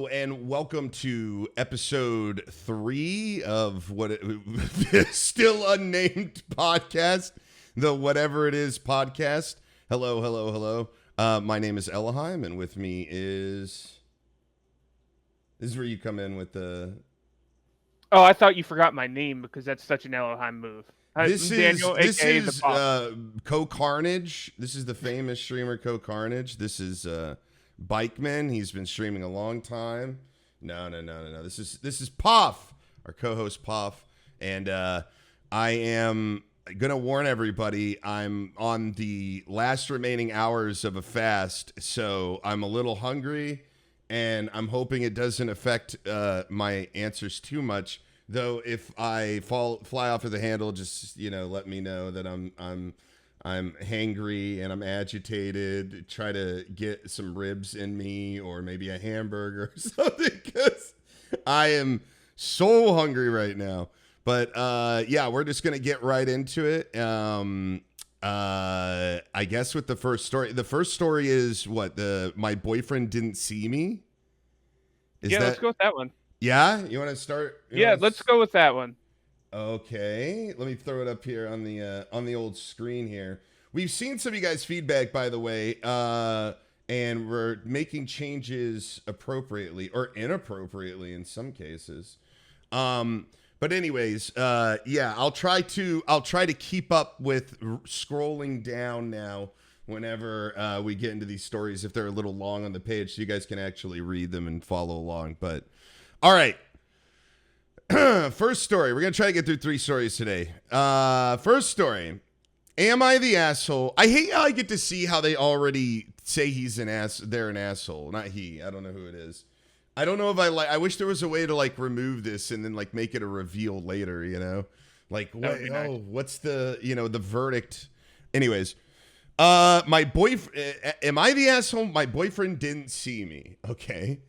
Hello and welcome to episode 3 of still unnamed podcast, the Whatever It Is podcast. Hello. My name is Ellohime, and with me is... This is where you come in with the... Oh, I thought you forgot my name because that's such an Ellohime move. This Daniel, is the boss. Co-Carnage. This is the famous streamer Co-Carnage. This is Bikeman. He's been streaming a long time. No. This is Puff, our co-host Puff, and I am gonna warn everybody. I'm on the last remaining hours of a fast, so I'm a little hungry, and I'm hoping it doesn't affect my answers too much. Though if I fly off of the handle, just let me know that I'm hangry and I'm agitated. Try to get some ribs in me or maybe a hamburger or something, because I am so hungry right now. But yeah, we're just gonna get right into it. I guess with the first story. The first story is my boyfriend didn't see me. Let's go with that one. Yeah, you want to start? Let's go with that one. Okay, let me throw it up here on the old screen here. We've seen some of you guys' feedback, by the way, and we're making changes appropriately or inappropriately in some cases. But anyways, I'll try to keep up with scrolling down now whenever we get into these stories, if they're a little long on the page, so you guys can actually read them and follow along. But all right. First story. We're going to try to get through 3 stories today. First story. Am I the asshole? I hate how I get to see how they already say they're an asshole. Not he. I don't know who it is. I don't know if I wish there was a way to remove this and then make it a reveal later, what's the, the verdict. Anyways, my boyfriend, am I the asshole? My boyfriend didn't see me. Okay.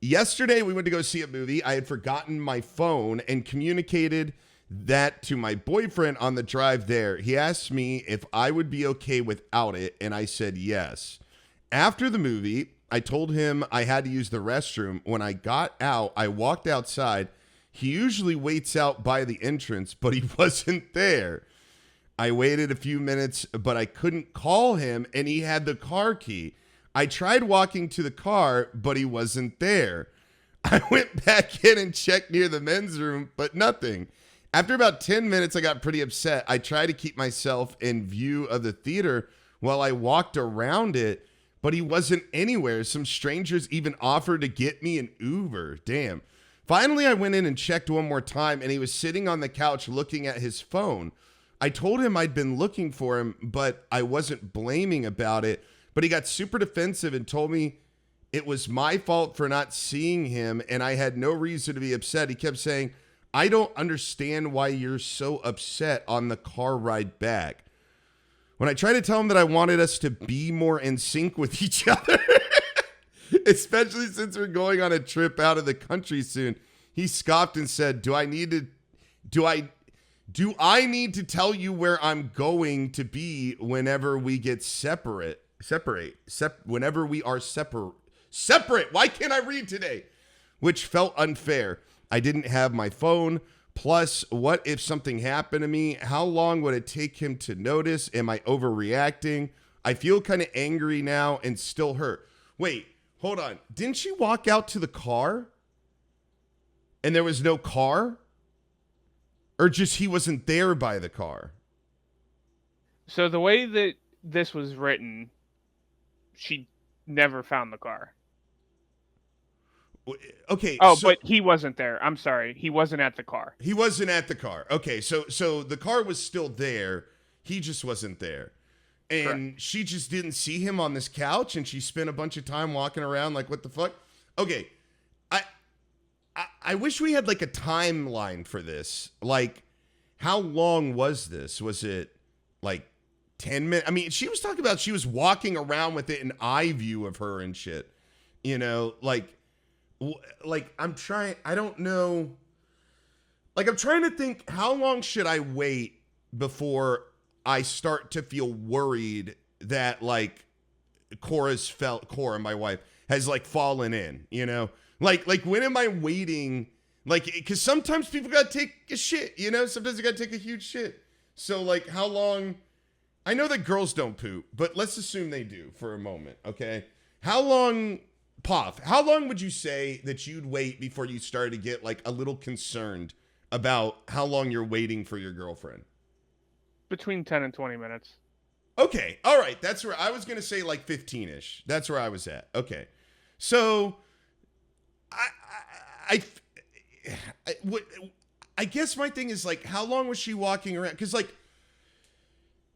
Yesterday, we went to go see a movie. I had forgotten my phone and communicated that to my boyfriend on the drive there. He asked me if I would be okay without it, and I said yes. After the movie, I told him I had to use the restroom. When I got out, I walked outside. He usually waits out by the entrance, but he wasn't there. I waited a few minutes, but I couldn't call him, and he had the car key. I tried walking to the car, but he wasn't there. I went back in and checked near the men's room, but nothing. After about 10 minutes, I got pretty upset. I tried to keep myself in view of the theater while I walked around it, but he wasn't anywhere. Some strangers even offered to get me an Uber. Damn. Finally, I went in and checked one more time, and he was sitting on the couch looking at his phone. I told him I'd been looking for him, but I wasn't blaming about it. But he got super defensive and told me it was my fault for not seeing him, and I had no reason to be upset. He kept saying, I don't understand why you're so upset on the car ride back. When I tried to tell him that I wanted us to be more in sync with each other, especially since we're going on a trip out of the country soon, he scoffed and said, do I need to tell you where I'm going to be whenever we get whenever we are separate. Why can't I read today? Which felt unfair. I didn't have my phone. Plus, what if something happened to me? How long would it take him to notice? Am I overreacting? I feel kind of angry now and still hurt. Wait, hold on. Didn't she walk out to the car and there was no car? Or just he wasn't there by the car? So the way that this was written, she never found the car. Okay. But he wasn't there. I'm sorry. He wasn't at the car. He wasn't at the car. Okay, so the car was still there. He just wasn't there. And correct. She just didn't see him on this couch, and she spent a bunch of time walking around like, what the fuck? Okay. I wish we had a timeline for this. How long was this? Was it 10 minutes? I mean, she was talking about she was walking around with it in eye view of her and shit. I'm trying, I don't know. I'm trying to think, how long should I wait before I start to feel worried that Cora, my wife, has like fallen in, you know? Like when am I waiting? Like, because sometimes people gotta take a shit, you know? Sometimes you gotta take a huge shit. So like, how long? I know that girls don't poop, but let's assume they do for a moment, okay? How long, Puff, how long would you say that you'd wait before you started to get like a little concerned about how long you're waiting for your girlfriend? Between 10 and 20 minutes. Okay, all right, that's where I was gonna say like 15-ish. That's where I was at. Okay, so I, I, what, I guess my thing is like, how long was she walking around? Because like,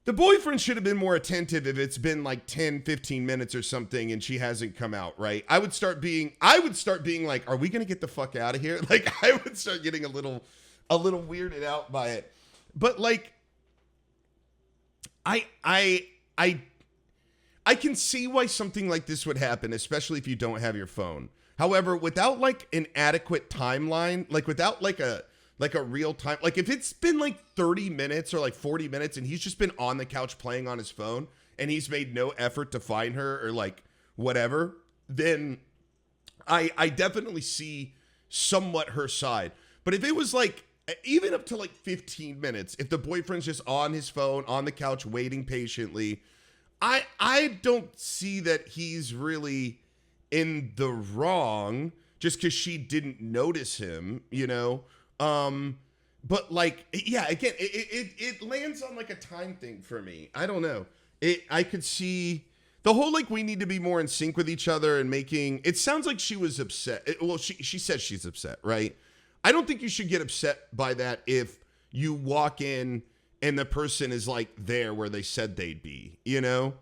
the boyfriend should have been more attentive if it's been like 10, 15 minutes or something and she hasn't come out, right? I would start being like, are we going to get the fuck out of here? Like I would start getting a little weirded out by it. But like I can see why something like this would happen, especially if you don't have your phone. However, without like an adequate timeline, like without like a real time, like if it's been like 30 minutes or like 40 minutes and he's just been on the couch playing on his phone and he's made no effort to find her or like whatever, then I definitely see somewhat her side. But if it was like even up to like 15 minutes, if the boyfriend's just on his phone on the couch waiting patiently, I don't see that he's really in the wrong just because she didn't notice him, you know. But like, yeah, again, it lands on like a time thing for me. I don't know. I could see the whole like we need to be more in sync with each other and making. It sounds like she was upset. Well, she says she's upset, right? I don't think you should get upset by that if you walk in and the person is like there where they said they'd be, you know?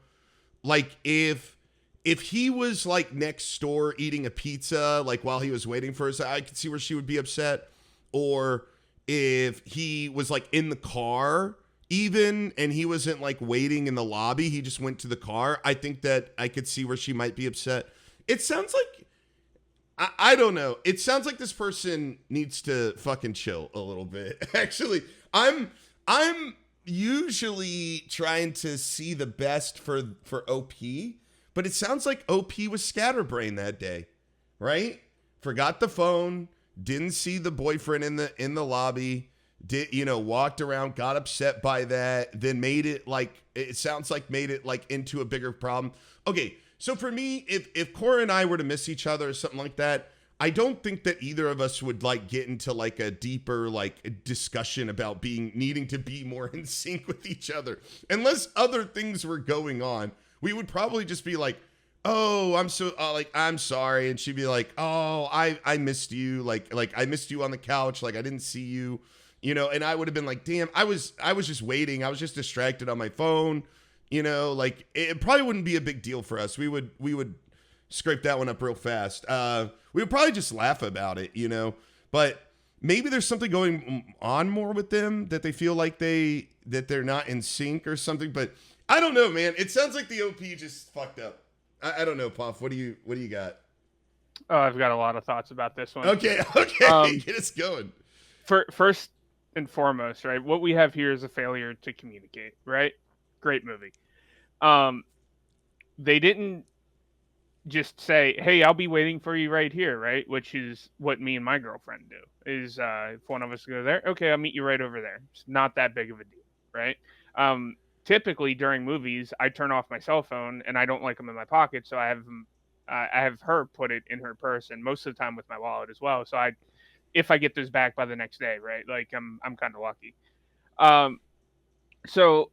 Like if he was like next door eating a pizza, like while he was waiting for us, I could see where she would be upset. Or if he was like in the car even and he wasn't like waiting in the lobby, he just went to the car, I think that I could see where she might be upset. It sounds like, I don't know. It sounds like this person needs to fucking chill a little bit. Actually, I'm usually trying to see the best for OP, but it sounds like OP was scatterbrained that day, right? Forgot the phone, didn't see the boyfriend in the lobby, walked around, got upset by that, then made it like into a bigger problem. Okay, so for me, if Cora and I were to miss each other or something like that, I don't think that either of us would like get into like a deeper like discussion about needing to be more in sync with each other. Unless other things were going on, we would probably just be like, oh, I'm sorry. And she'd be like, oh, I missed you. Like I missed you on the couch. Like I didn't see you, and I would have been like, damn, I was just waiting. I was just distracted on my phone, like it probably wouldn't be a big deal for us. We would scrape that one up real fast. We would probably just laugh about it, but maybe there's something going on more with them that they feel like that they're not in sync or something, but I don't know, man. It sounds like the OP just fucked up. I don't know, Puff. What do you got? Oh, I've got a lot of thoughts about this one. Okay, get us going. First and foremost, right? What we have here is a failure to communicate, right? Great movie. They didn't just say, "Hey, I'll be waiting for you right here," right? Which is what me and my girlfriend do. Is if one of us go there, okay, I'll meet you right over there. It's not that big of a deal, right? Typically during movies, I turn off my cell phone and I don't like them in my pocket, so I have her put it in her purse, and most of the time with my wallet as well. So if I get those back by the next day, right? Like I'm kind of lucky. So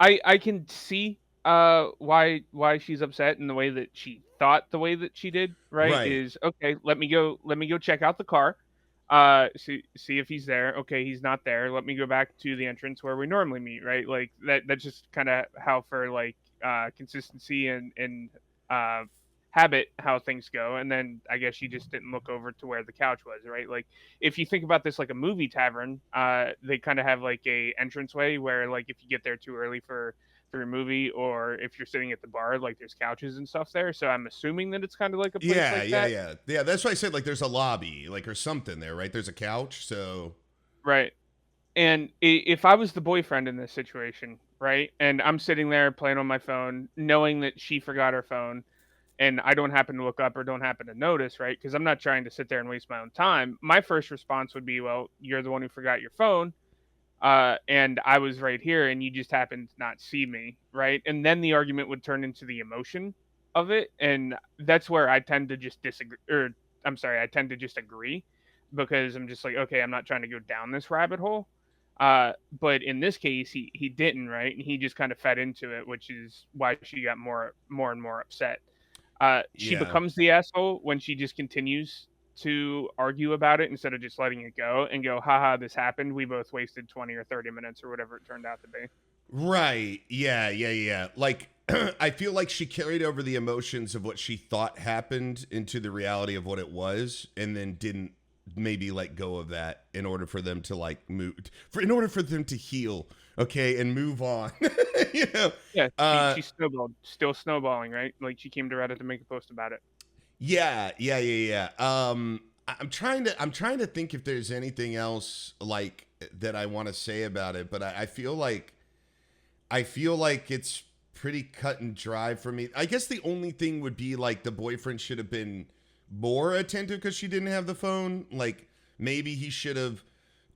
I can see why she's upset in the way that she thought the way that she did, right? Is okay, let me go check out the car. See if he's there. Okay, he's not there. Let me go back to the entrance where we normally meet, right? Like that's just kind of how for like consistency and habit how things go. And then I guess she just didn't look over to where the couch was, right? Like if you think about this like a movie tavern, they kind of have like a entranceway where like if you get there too early for a movie, or if you're sitting at the bar, like there's couches and stuff there. So I'm assuming that it's kind of like a place like that. Yeah. That's why I said like there's a lobby, like or something there, right? There's a couch, so right. And if I was the boyfriend in this situation, right, and I'm sitting there playing on my phone, knowing that she forgot her phone, and I don't happen to look up or don't happen to notice, right? Because I'm not trying to sit there and waste my own time. My first response would be, well, you're the one who forgot your phone, and I was right here, and you just happened to not see me, right? And then the argument would turn into the emotion of it, and that's where I tend to just disagree, or I'm sorry, I tend to just agree, because I'm just like, okay, I'm not trying to go down this rabbit hole. But in this case, he didn't, right? And he just kind of fed into it, which is why she got more and more upset. She Yeah. becomes the asshole when she just continues to argue about it instead of just letting it go and go, haha, this happened. We both wasted 20 or 30 minutes or whatever it turned out to be. Right. Yeah, yeah, yeah. Like I feel like she carried over the emotions of what she thought happened into the reality of what it was, and then didn't maybe let go of that in order for them to like move in order for them to heal, okay, and move on. you know. Yeah, Uh she snowballed, still snowballing, right? Like she came to Reddit to make a post about it. yeah, yeah, yeah, yeah. I'm trying to think if there's anything else like that I want to say about it, but I feel like it's pretty cut and dry for me. I guess the only thing would be like the boyfriend should have been more attentive because she didn't have the phone. Like maybe he should have.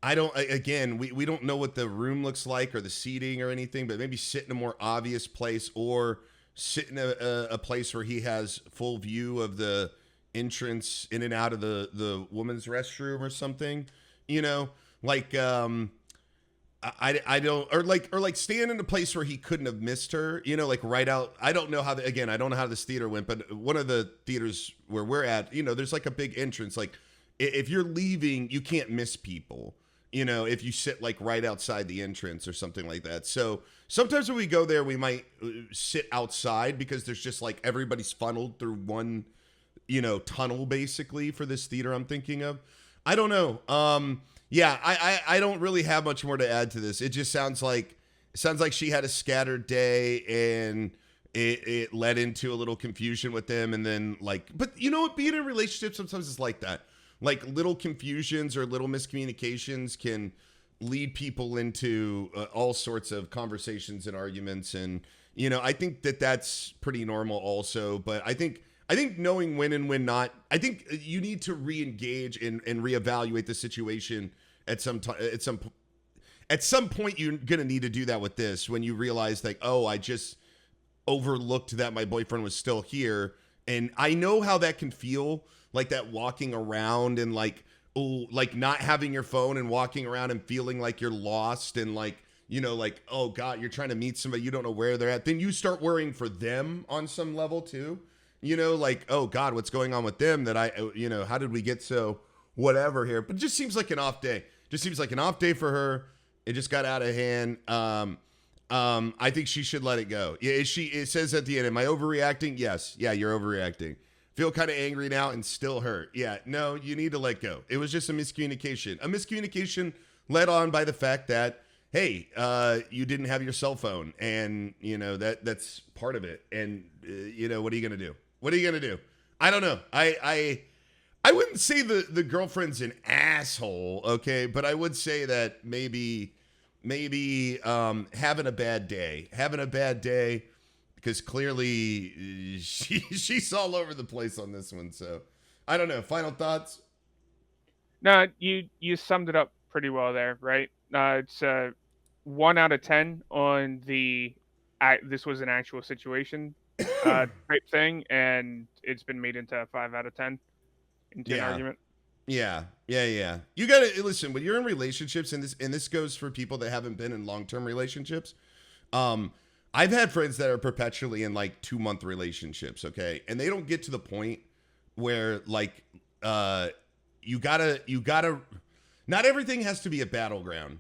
I don't. Again, we don't know what the room looks like or the seating or anything, but maybe sit in a more obvious place or sit in a place where he has full view of the entrance in and out of the woman's restroom or something. You know, like I don't or like stand in a place where he couldn't have missed her, like right out. I don't know how I don't know how this theater went, but one of the theaters where we're at, there's like a big entrance. Like if you're leaving, you can't miss people, if you sit like right outside the entrance or something like that. So sometimes when we go there, we might sit outside because there's just like everybody's funneled through one, tunnel basically for this theater I'm thinking of. I don't know. Yeah, I don't really have much more to add to this. It just sounds like she had a scattered day and it led into a little confusion with them, and then but you know what, being in a relationship sometimes is like that. Like little confusions or little miscommunications can lead people into all sorts of conversations and arguments, and I think that that's pretty normal also. But I think knowing when and when not, I think you need to re-engage and reevaluate the situation at some time. At some point, you're gonna need to do that with this when you realize like, oh, I just overlooked that my boyfriend was still here, and I know how that can feel, like that walking around and like, oh, like not having your phone and walking around and feeling like you're lost and like, like, oh God, you're trying to meet somebody, you don't know where they're at. Then you start worrying for them on some level too. Like, oh God, what's going on with them that how did we get so whatever here? But it just seems like an off day. Just seems like an off day for her. It just got out of hand. I think she should let it go. Yeah, it says at the end, am I overreacting? Yes. Yeah, you're overreacting. Feel kind of angry now and still hurt. Yeah, no, you need to let go. It was just a miscommunication. A miscommunication led on by the fact that, hey, you didn't have your cell phone, and that's part of it. And what are you gonna do? What are you gonna do? I don't know. I wouldn't say the girlfriend's an asshole, okay, but I would say that maybe having a bad day, because clearly she's all over the place on this one. So I don't know. Final thoughts? No, you summed it up pretty well there, right? It's 1 out of 10 on the this was an actual situation type thing, and it's been made into a 5 out of 10 into an Yeah. argument. Yeah, yeah, yeah. You gotta listen when you're in relationships, and this goes for people that haven't been in long-term relationships. I've had friends that are perpetually in like 2-month relationships, okay, and they don't get to the point where like you gotta. Not everything has to be a battleground,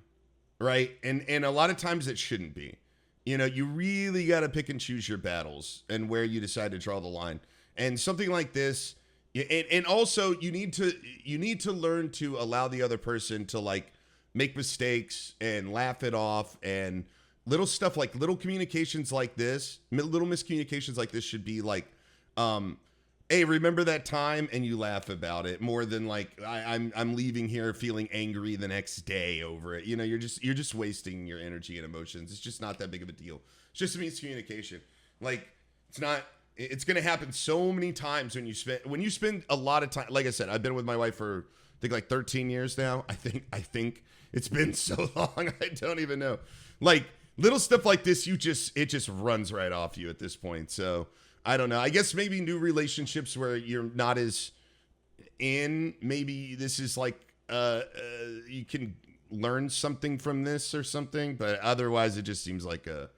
right? And a lot of times it shouldn't be. You really gotta pick and choose your battles and where you decide to draw the line. And something like this. And also you need to learn to allow the other person to like make mistakes and laugh it off, and little stuff like little communications like this, little miscommunications like this should be like, hey, remember that time, and you laugh about it more than like I'm leaving here feeling angry the next day over it. You're just wasting your energy and emotions. It's just not that big of a deal. It's just a miscommunication. Like it's not. It's going to happen so many times when you spend a lot of time. Like I said, I've been with my wife for I think like 13 years now. I think it's been so long. I don't even know. Like little stuff like this, it just runs right off you at this point. So I don't know. I guess maybe new relationships where you're not as in. Maybe this is like you can learn something from this or something. But otherwise, it just seems like a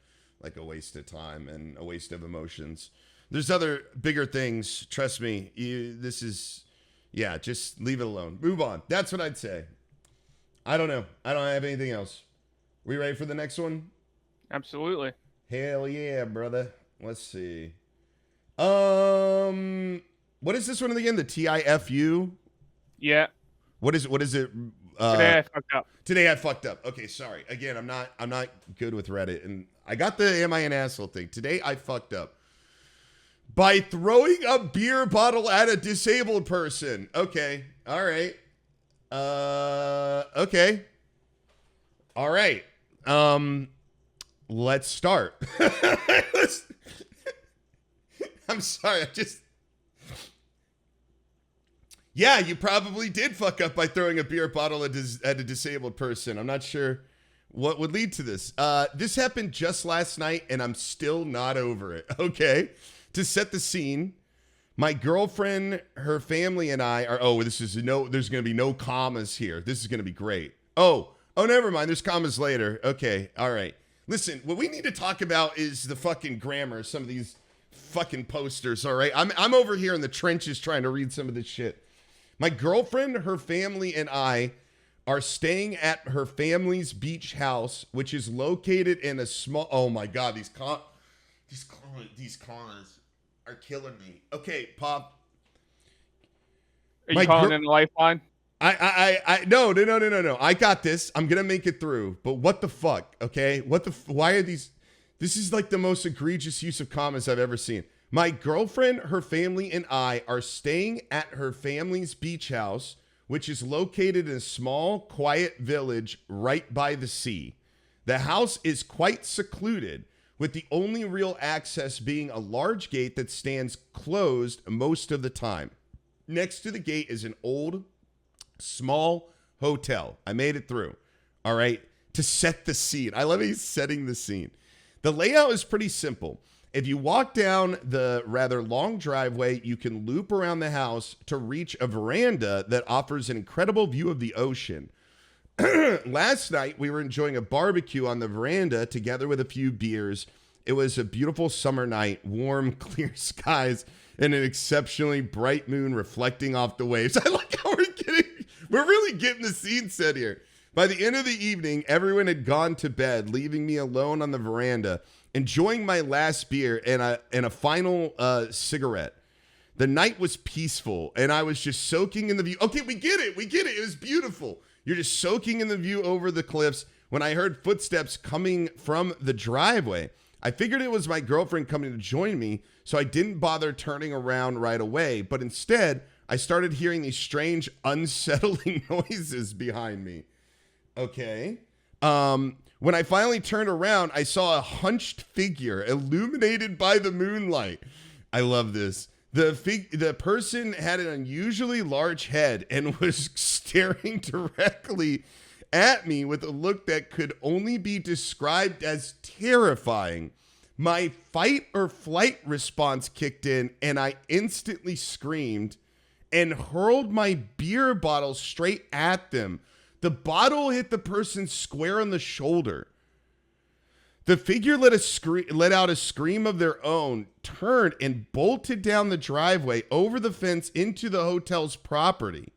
waste of time and a waste of emotions. There's other bigger things. Trust me. Just leave it alone. Move on. That's what I'd say. I don't know. I don't have anything else. We ready for the next one? Absolutely. Hell yeah, brother. Let's see. What is this one again? The TIFU? Yeah. What is it? Today I fucked up. Today I fucked up. Okay, sorry. Again, I'm not good with Reddit, and I got the am I an asshole thing. Today I fucked up by throwing a beer bottle at a disabled person. Okay. All right. Okay. All right. Let's start. I'm sorry. Yeah, you probably did fuck up by throwing a beer bottle at a disabled person. I'm not sure what would lead to this. This happened just last night, and I'm still not over it. Okay. To set the scene, my girlfriend, her family, and I are. Oh, there's going to be no commas here. This is going to be great. Oh, never mind. There's commas later. Okay. All right. Listen, what we need to talk about is the fucking grammar of some of these fucking posters. All right. I'm over here in the trenches trying to read some of this shit. My girlfriend, her family, and I are staying at her family's beach house, which is located in a small. Oh my God, these commas are killing me. Okay, Pop. Are you calling in a lifeline? No. I got this. I'm gonna make it through. But what the fuck? Okay, why are these? This is like the most egregious use of commas I've ever seen. My girlfriend, her family, and I are staying at her family's beach house, which is located in a small, quiet village right by the sea. The house is quite secluded, with the only real access being a large gate that stands closed most of the time. Next to the gate is an old, small hotel. I made it through. All right. To set the scene. I love he's setting the scene. The layout is pretty simple. If you walk down the rather long driveway, you can loop around the house to reach a veranda that offers an incredible view of the ocean. Last night, we were enjoying a barbecue on the veranda together with a few beers. It was a beautiful summer night, warm, clear skies, and an exceptionally bright moon reflecting off the waves. I like how we're really getting the scene set here. By the end of the evening, everyone had gone to bed, leaving me alone on the veranda, enjoying my last beer and a final cigarette. The night was peaceful, and I was just soaking in the view. Okay, we get it. It was beautiful. You're just soaking in the view over the cliffs when I heard footsteps coming from the driveway. I figured it was my girlfriend coming to join me, so I didn't bother turning around right away. But instead, I started hearing these strange, unsettling noises behind me. Okay. When I finally turned around, I saw a hunched figure illuminated by the moonlight. I love this. The person had an unusually large head and was staring directly at me with a look that could only be described as terrifying. My fight or flight response kicked in, and I instantly screamed and hurled my beer bottle straight at them. The bottle hit the person square on the shoulder. The figure let out a scream of their own, turned and bolted down the driveway over the fence into the hotel's property.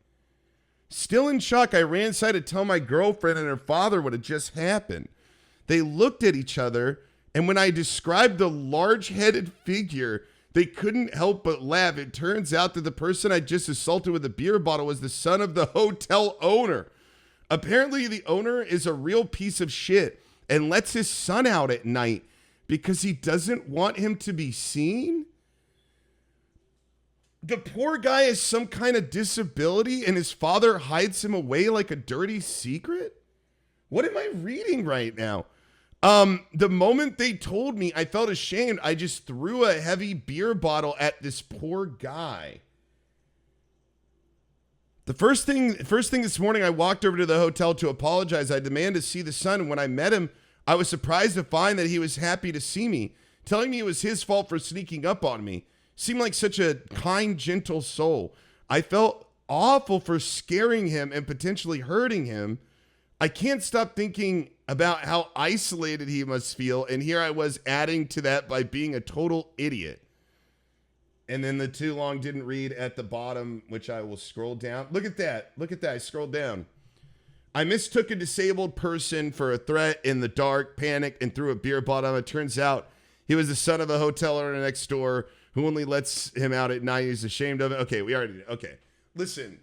Still in shock, I ran inside to tell my girlfriend and her father what had just happened. They looked at each other, and when I described the large-headed figure, they couldn't help but laugh. It turns out that the person I just assaulted with a beer bottle was the son of the hotel owner. Apparently, the owner is a real piece of shit and lets his son out at night because he doesn't want him to be seen. The poor guy has some kind of disability and his father hides him away like a dirty secret. What am I reading right now? The moment they told me, I felt ashamed. I just threw a heavy beer bottle at this poor guy. The first thing this morning, I walked over to the hotel to apologize. I demanded to see the son. And when I met him, I was surprised to find that he was happy to see me, telling me it was his fault for sneaking up on me. Seemed like such a kind, gentle soul. I felt awful for scaring him and potentially hurting him. I can't stop thinking about how isolated he must feel. And here I was adding to that by being a total idiot. And then the too long didn't read at the bottom, which I will scroll down. Look at that. Look at that. I scrolled down. I mistook a disabled person for a threat in the dark, panicked, and threw a beer bottle. It turns out he was the son of a hotel owner next door who only lets him out at night. He's ashamed of it. Okay, we already did. Okay. Listen.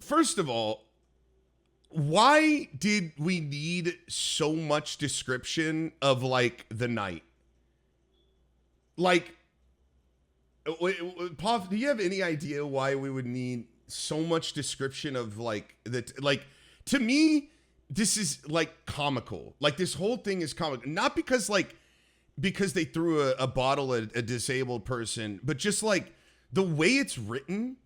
First of all, why did we need so much description of like the night? Like, Puff, do you have any idea why we would need so much description of like that? Like, to me, this is like comical. Like, this whole thing is comical, not because they threw a bottle at a disabled person, but just like the way it's written.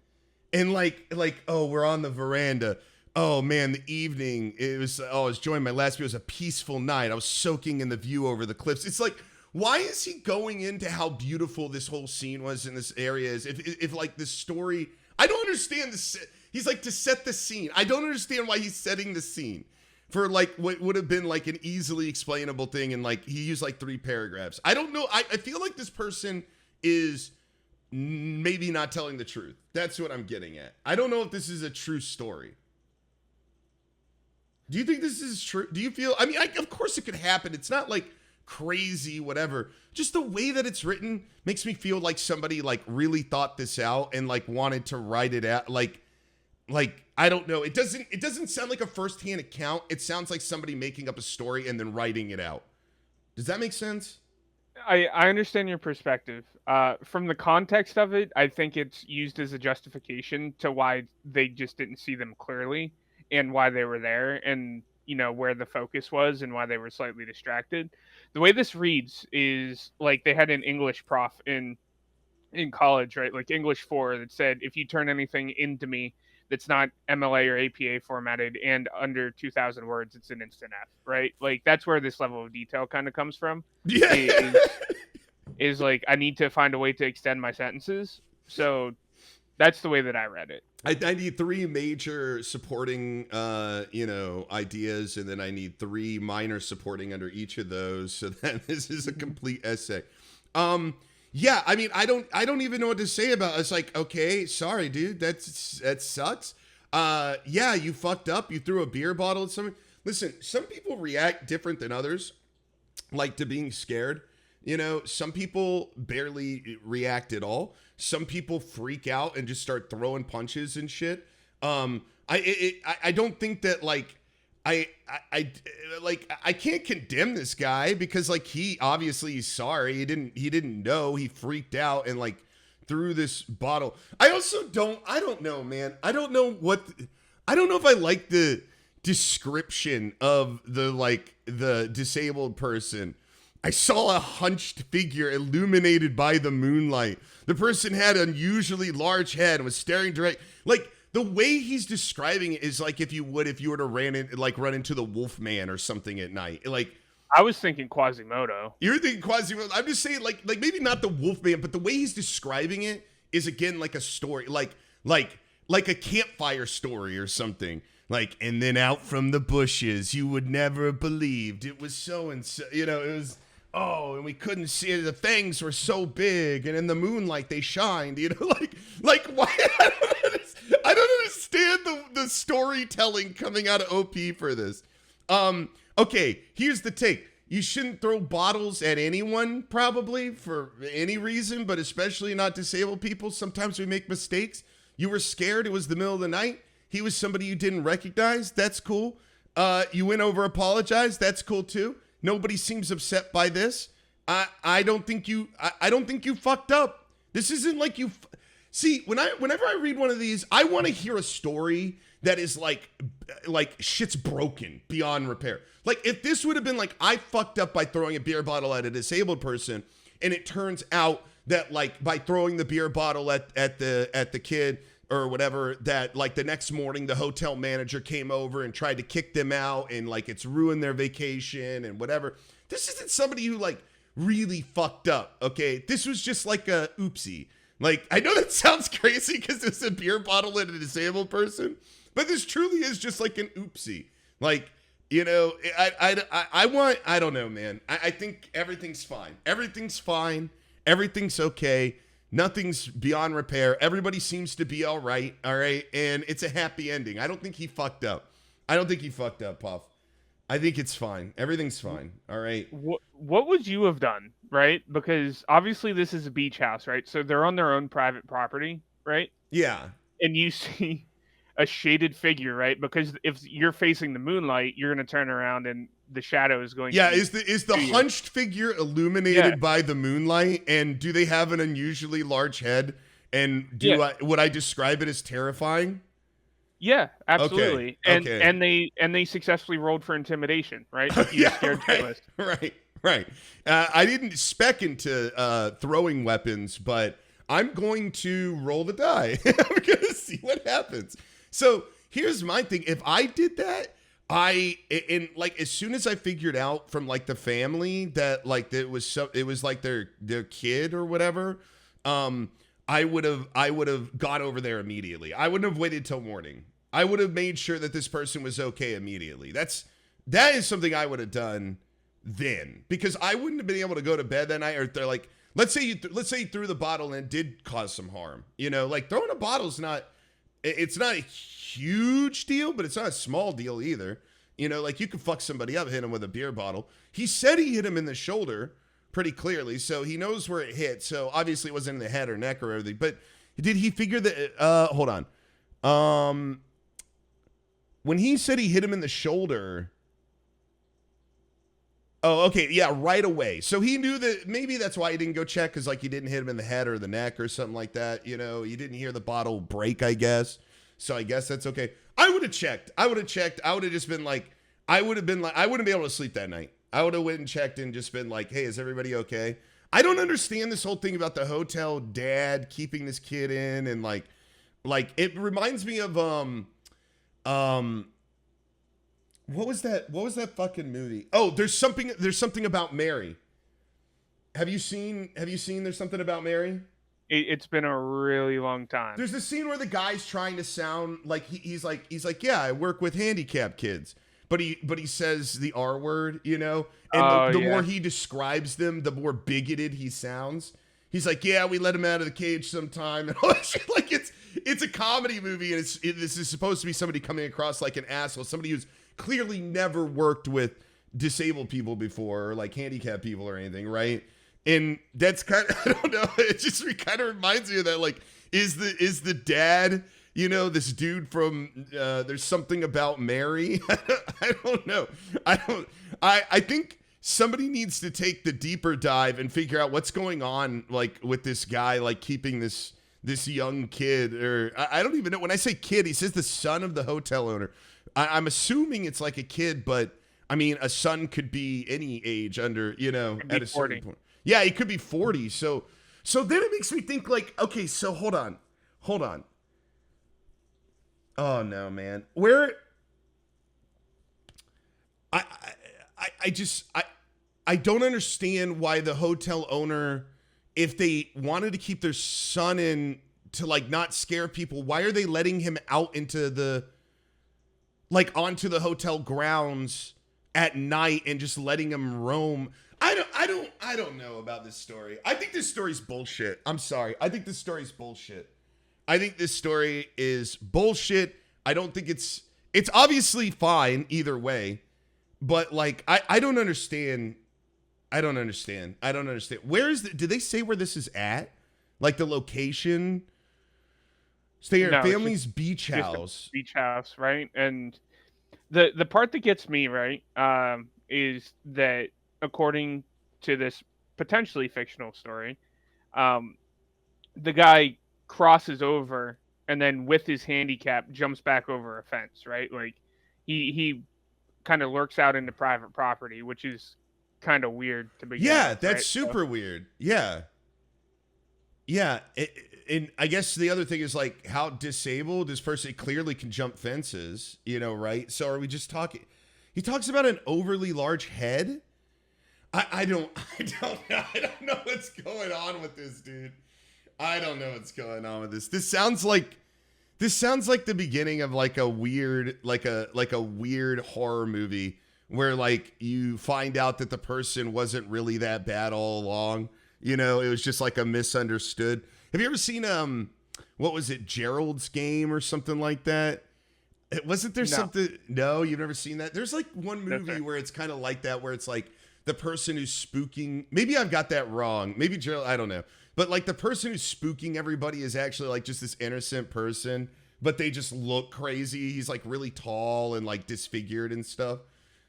And like, oh, we're on the veranda. Oh man, the evening, I was enjoying my last meal. It was a peaceful night. I was soaking in the view over the cliffs. It's like, why is he going into how beautiful this whole scene was in this area? If like this story, I don't understand this. He's like, to set the scene. I don't understand why he's setting the scene for like what would have been like an easily explainable thing. And like, he used like 3 paragraphs. I don't know. I feel like this person is maybe not telling the truth. That's what I'm getting at. I don't know if this is a true story. Do you think this is true? Do you feel, I mean, of course it could happen. It's not like crazy, whatever. Just the way that it's written makes me feel like somebody like really thought this out and like wanted to write it out. Like, I don't know. It doesn't sound like a firsthand account. It sounds like somebody making up a story and then writing it out. Does that make sense? I understand your perspective. From the context of it, I think it's used as a justification to why they just didn't see them clearly and why they were there and, you know, where the focus was and why they were slightly distracted. The way this reads is like they had an English prof in college, right? Like English 4 that said, if you turn anything into me that's not MLA or APA formatted and under 2,000 words, it's an instant F, right? Like that's where this level of detail kind of comes from. Yeah. Is like, I need to find a way to extend my sentences. So that's the way that I read it. I need 3 major supporting, ideas, and then I need 3 minor supporting under each of those. So that this is a complete essay. Yeah, I mean, I don't even know what to say about it. It's like, okay, sorry, dude, that sucks. Yeah, you fucked up. You threw a beer bottle at someone. Listen, some people react different than others, like to being scared. You know, some people barely react at all. Some people freak out and just start throwing punches and shit. I don't think that like I can't condemn this guy because like he obviously he's sorry. He didn't know. He freaked out and like threw this bottle. I don't know, man. I don't know if I like the description of the disabled person. I saw a hunched figure illuminated by the moonlight. The person had an unusually large head and was staring direct. Like, the way he's describing it is like if you were to run into the Wolfman or something at night. Like, I was thinking Quasimodo. You're thinking Quasimodo. I'm just saying, like maybe not the Wolfman, but the way he's describing it is again like a story, like a campfire story or something. Like, and then out from the bushes, you would never have believed it was so and so. You know, it was. Oh, and we couldn't see it. The fangs were so big, and in the moonlight they shined. You know, like why? I don't understand the storytelling coming out of OP for this. Okay, here's the take. You shouldn't throw bottles at anyone, probably, for any reason, but especially not disabled people. Sometimes we make mistakes. You were scared. It was the middle of the night. He was somebody you didn't recognize. That's cool. You went over, apologized. That's cool, too. Nobody seems upset by this. I don't think you I don't think you fucked up. This isn't like you see whenever I read one of these, I want to hear a story that is like shit's broken beyond repair. Like if this would have been like I fucked up by throwing a beer bottle at a disabled person, and it turns out that like by throwing the beer bottle at the kid or whatever, that like the next morning the hotel manager came over and tried to kick them out, and like it's ruined their vacation and whatever. This isn't somebody who like really fucked up, okay? This was just like a oopsie. Like, I know that sounds crazy because it's a beer bottle at a disabled person, but this truly is just like an oopsie. Like, you know, I don't know, man. I think everything's fine. Everything's fine. Everything's okay. Nothing's beyond repair. Everybody seems to be all right, and it's a happy ending. I don't think he fucked up. I don't think he fucked up, Puff. I think it's fine. Everything's fine. All right. What would you have done, right? Because obviously this is a beach house, right? So they're on their own private property, right? Yeah. And you see a shaded figure, right? Because if you're facing the moonlight, you're going to turn around and the shadow is going. Yeah. Is the hunched figure illuminated by the moonlight? And do they have an unusually large head? And would I describe it as terrifying? Yeah, absolutely. Okay. And they successfully rolled for intimidation, right? Yeah, right. I didn't spec into throwing weapons, but I'm going to roll the die. I'm going to see what happens. So here's my thing. If I did that, like as soon as I figured out from like the family that like it was like their kid or whatever, I would have got over there immediately. I wouldn't have waited till morning. I would have made sure that this person was okay immediately. That is something I would have done then, because I wouldn't have been able to go to bed that night. Or they're like, let's say you threw the bottle and it did cause some harm. You know, like throwing a bottle's it's not a huge deal, but it's not a small deal either. You know, like you could fuck somebody up, hit him with a beer bottle. He said he hit him in the shoulder pretty clearly, so he knows where it hit. So obviously it wasn't in the head or neck or everything. But did he figure that? Hold on. When he said he hit him in the shoulder. Oh, okay, yeah, right away. So he knew that maybe that's why he didn't go check, because like he didn't hit him in the head or the neck or something like that. You know, you didn't hear the bottle break, I guess. So I guess that's okay. I would have checked. I would have just been like, I wouldn't be able to sleep that night. I would have went and checked and just been like, hey, is everybody okay? I don't understand this whole thing about the hotel dad keeping this kid in, and like it reminds me of what was that fucking movie? Oh, there's something about Mary. Have you seen There's Something About Mary? It's been a really long time. There's this scene where the guy's trying to sound like he's like, yeah, I work with handicapped kids. But he says the R word, you know? And the more he describes them, the more bigoted he sounds. He's like, yeah, we let him out of the cage sometime. And all that shit. Like it's a comedy movie, and this is supposed to be somebody coming across like an asshole, somebody who's clearly never worked with disabled people before, or like handicapped people or anything, right? And that's kind of, I don't know, it just kind of reminds me of that. Like, is the dad, you know, this dude from There's Something About Mary? I don't know. I think somebody needs to take the deeper dive and figure out what's going on, like with this guy, like keeping this young kid, or I don't even know. When I say kid, he says the son of the hotel owner. I'm assuming it's like a kid, but I mean, a son could be any age under, you know, at a certain point. Yeah, he could be 40. So then it makes me think like, okay, so hold on. Oh no, man. Where I don't understand why the hotel owner, if they wanted to keep their son in to like not scare people, why are they letting him out into onto the hotel grounds at night and just letting him roam? I don't know about this story. I think this story's bullshit. I'm sorry. I think this story's bullshit. I think this story is bullshit. I don't think it's obviously fine either way, but like I don't understand. I don't understand. Where is did they say where this is at? Like the location? Stay at family's beach house. Beach house, right? And the part that gets me, right, is that according to this potentially fictional story, um, the guy crosses over and then with his handicap jumps back over a fence, right? Like he kind of lurks out into private property, which is kind of weird to begin Yeah, with, that's right? So, super weird. Yeah. Yeah. And I guess the other thing is like how disabled this person clearly can jump fences, right? So are we just talking? He talks about an overly large head. I don't know. I don't know what's going on with this, dude. I don't know what's going on with this. This sounds like the beginning of like a weird weird horror movie where like you find out that the person wasn't really that bad all along. It was just like a misunderstood. Have you ever seen what was it, Gerald's Game or something like that? Wasn't there something? No, you've never seen that? There's like one movie where it's kind of like that, where it's like the person who's spooking. Maybe I've got that wrong. Maybe Gerald, I don't know. But like the person who's spooking everybody is actually like just this innocent person, but they just look crazy. He's like really tall and like disfigured and stuff.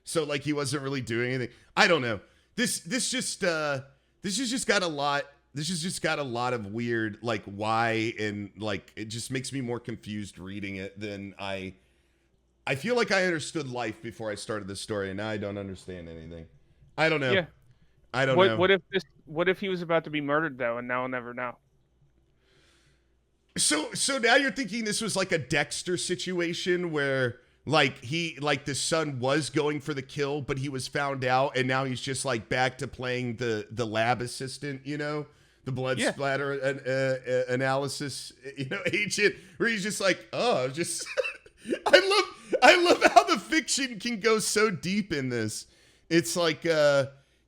So like he wasn't really doing anything. I don't know. This has just got a lot. This has just got a lot of weird like why, and like it just makes me more confused reading it than I feel like I understood life before I started this story, and now I don't understand anything. I don't know. yeah. I don't know. What if he was about to be murdered though, and now we'll never know? So now you're thinking this was like a Dexter situation where like the son was going for the kill, but he was found out, and now he's just like back to playing the lab assistant, the blood splatter analysis, agent, where he's just like, oh, just I love how the fiction can go so deep in this. It's like,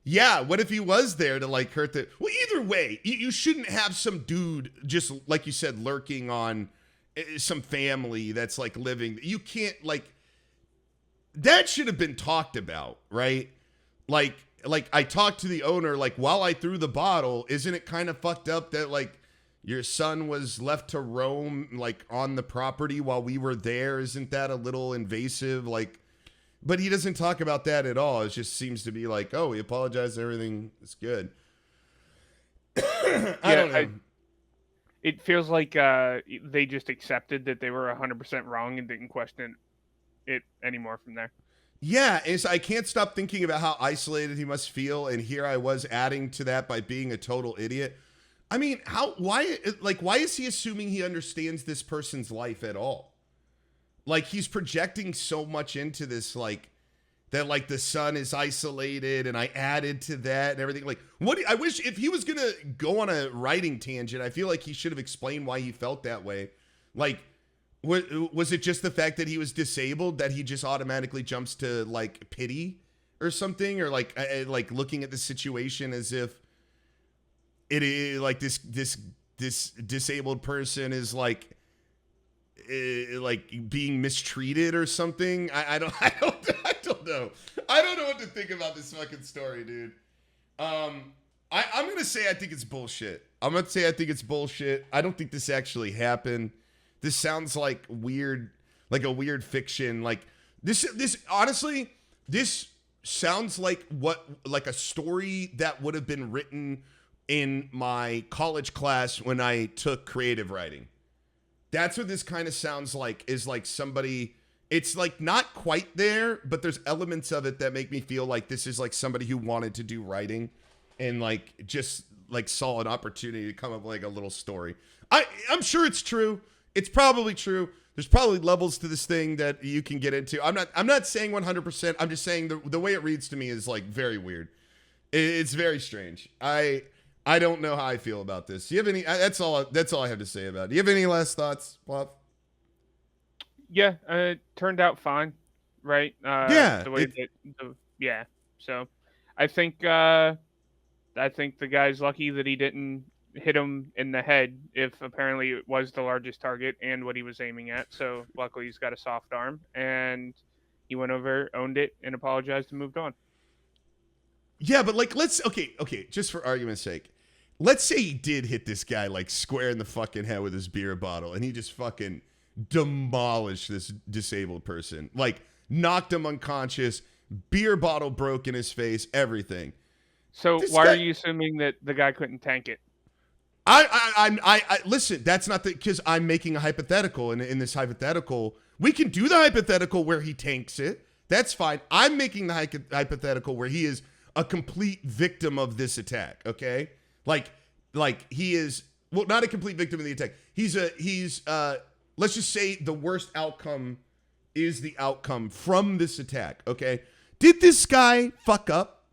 yeah, what if he was there to like hurt the... Well, either way, you shouldn't have some dude just, like you said, lurking on some family that's like living... You can't like... That should have been talked about, right? Like I talked to the owner, like while I threw the bottle, isn't it kind of fucked up that like your son was left to roam like on the property while we were there? Isn't that a little invasive? Like... But he doesn't talk about that at all. It just seems to be like, oh, he apologized. Everything is good. I don't know. It feels like they just accepted that they were 100% wrong and didn't question it anymore from there. Yeah, I can't stop thinking about how isolated he must feel. And here I was adding to that by being a total idiot. I mean, why is he assuming he understands this person's life at all? Like he's projecting so much into this, like that, like the son is isolated, and I added to that and everything. Like, I wish if he was gonna go on a writing tangent, I feel like he should have explained why he felt that way. Like, was it just the fact that he was disabled that he just automatically jumps to like pity or something, or like looking at the situation as if it is like this disabled person is like being mistreated or something. I don't know. I don't know what to think about this fucking story, dude. I'm gonna say I think it's bullshit. I don't think this actually happened. This sounds like weird, like a weird fiction. Like this honestly, this sounds like a story that would have been written in my college class when I took creative writing. That's what this kind of sounds like, is like somebody, it's like not quite there, but there's elements of it that make me feel like this is like somebody who wanted to do writing and like just like saw an opportunity to come up with like a little story. I'm sure it's true. It's probably true. There's probably levels to this thing that you can get into. I'm not saying 100%. I'm just saying the way it reads to me is like very weird. It's very strange. I don't know how I feel about this. Do you have any? That's all I have to say about it. Do you have any last thoughts, Plop? Yeah, it turned out fine, right? Yeah. Yeah. So, I think the guy's lucky that he didn't hit him in the head, if apparently it was the largest target and what he was aiming at. So luckily he's got a soft arm, and he went over, owned it, and apologized and moved on. Yeah, but like okay, just for argument's sake, let's say he did hit this guy like square in the fucking head with his beer bottle, and he just fucking demolished this disabled person, like knocked him unconscious, beer bottle broke in his face, everything. So This why are guy. you assuming that the guy couldn't tank it? I listen. That's not the because I'm making a hypothetical, and in this hypothetical, we can do the hypothetical where he tanks it. That's fine. I'm making the hypothetical where he is a complete victim of this attack. Okay, like he is. Well, not a complete victim of the attack. He's let's just say the worst outcome is the outcome from this attack. Okay, did this guy fuck up?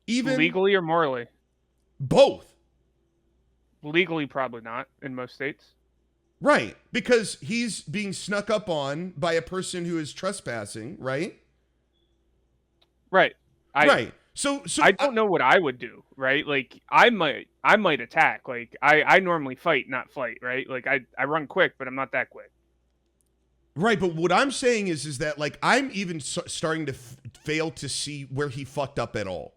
Even Legally or morally? both. Legally, probably not in most states. Right, because he's being snuck up on by a person who is trespassing, right? Right. Right. So I don't know what I would do, right? Like I might attack. Like I normally fight, not flight, right? Like I run quick, but I'm not that quick. right, but what I'm saying is that like I'm even starting to fail to see where he fucked up at all.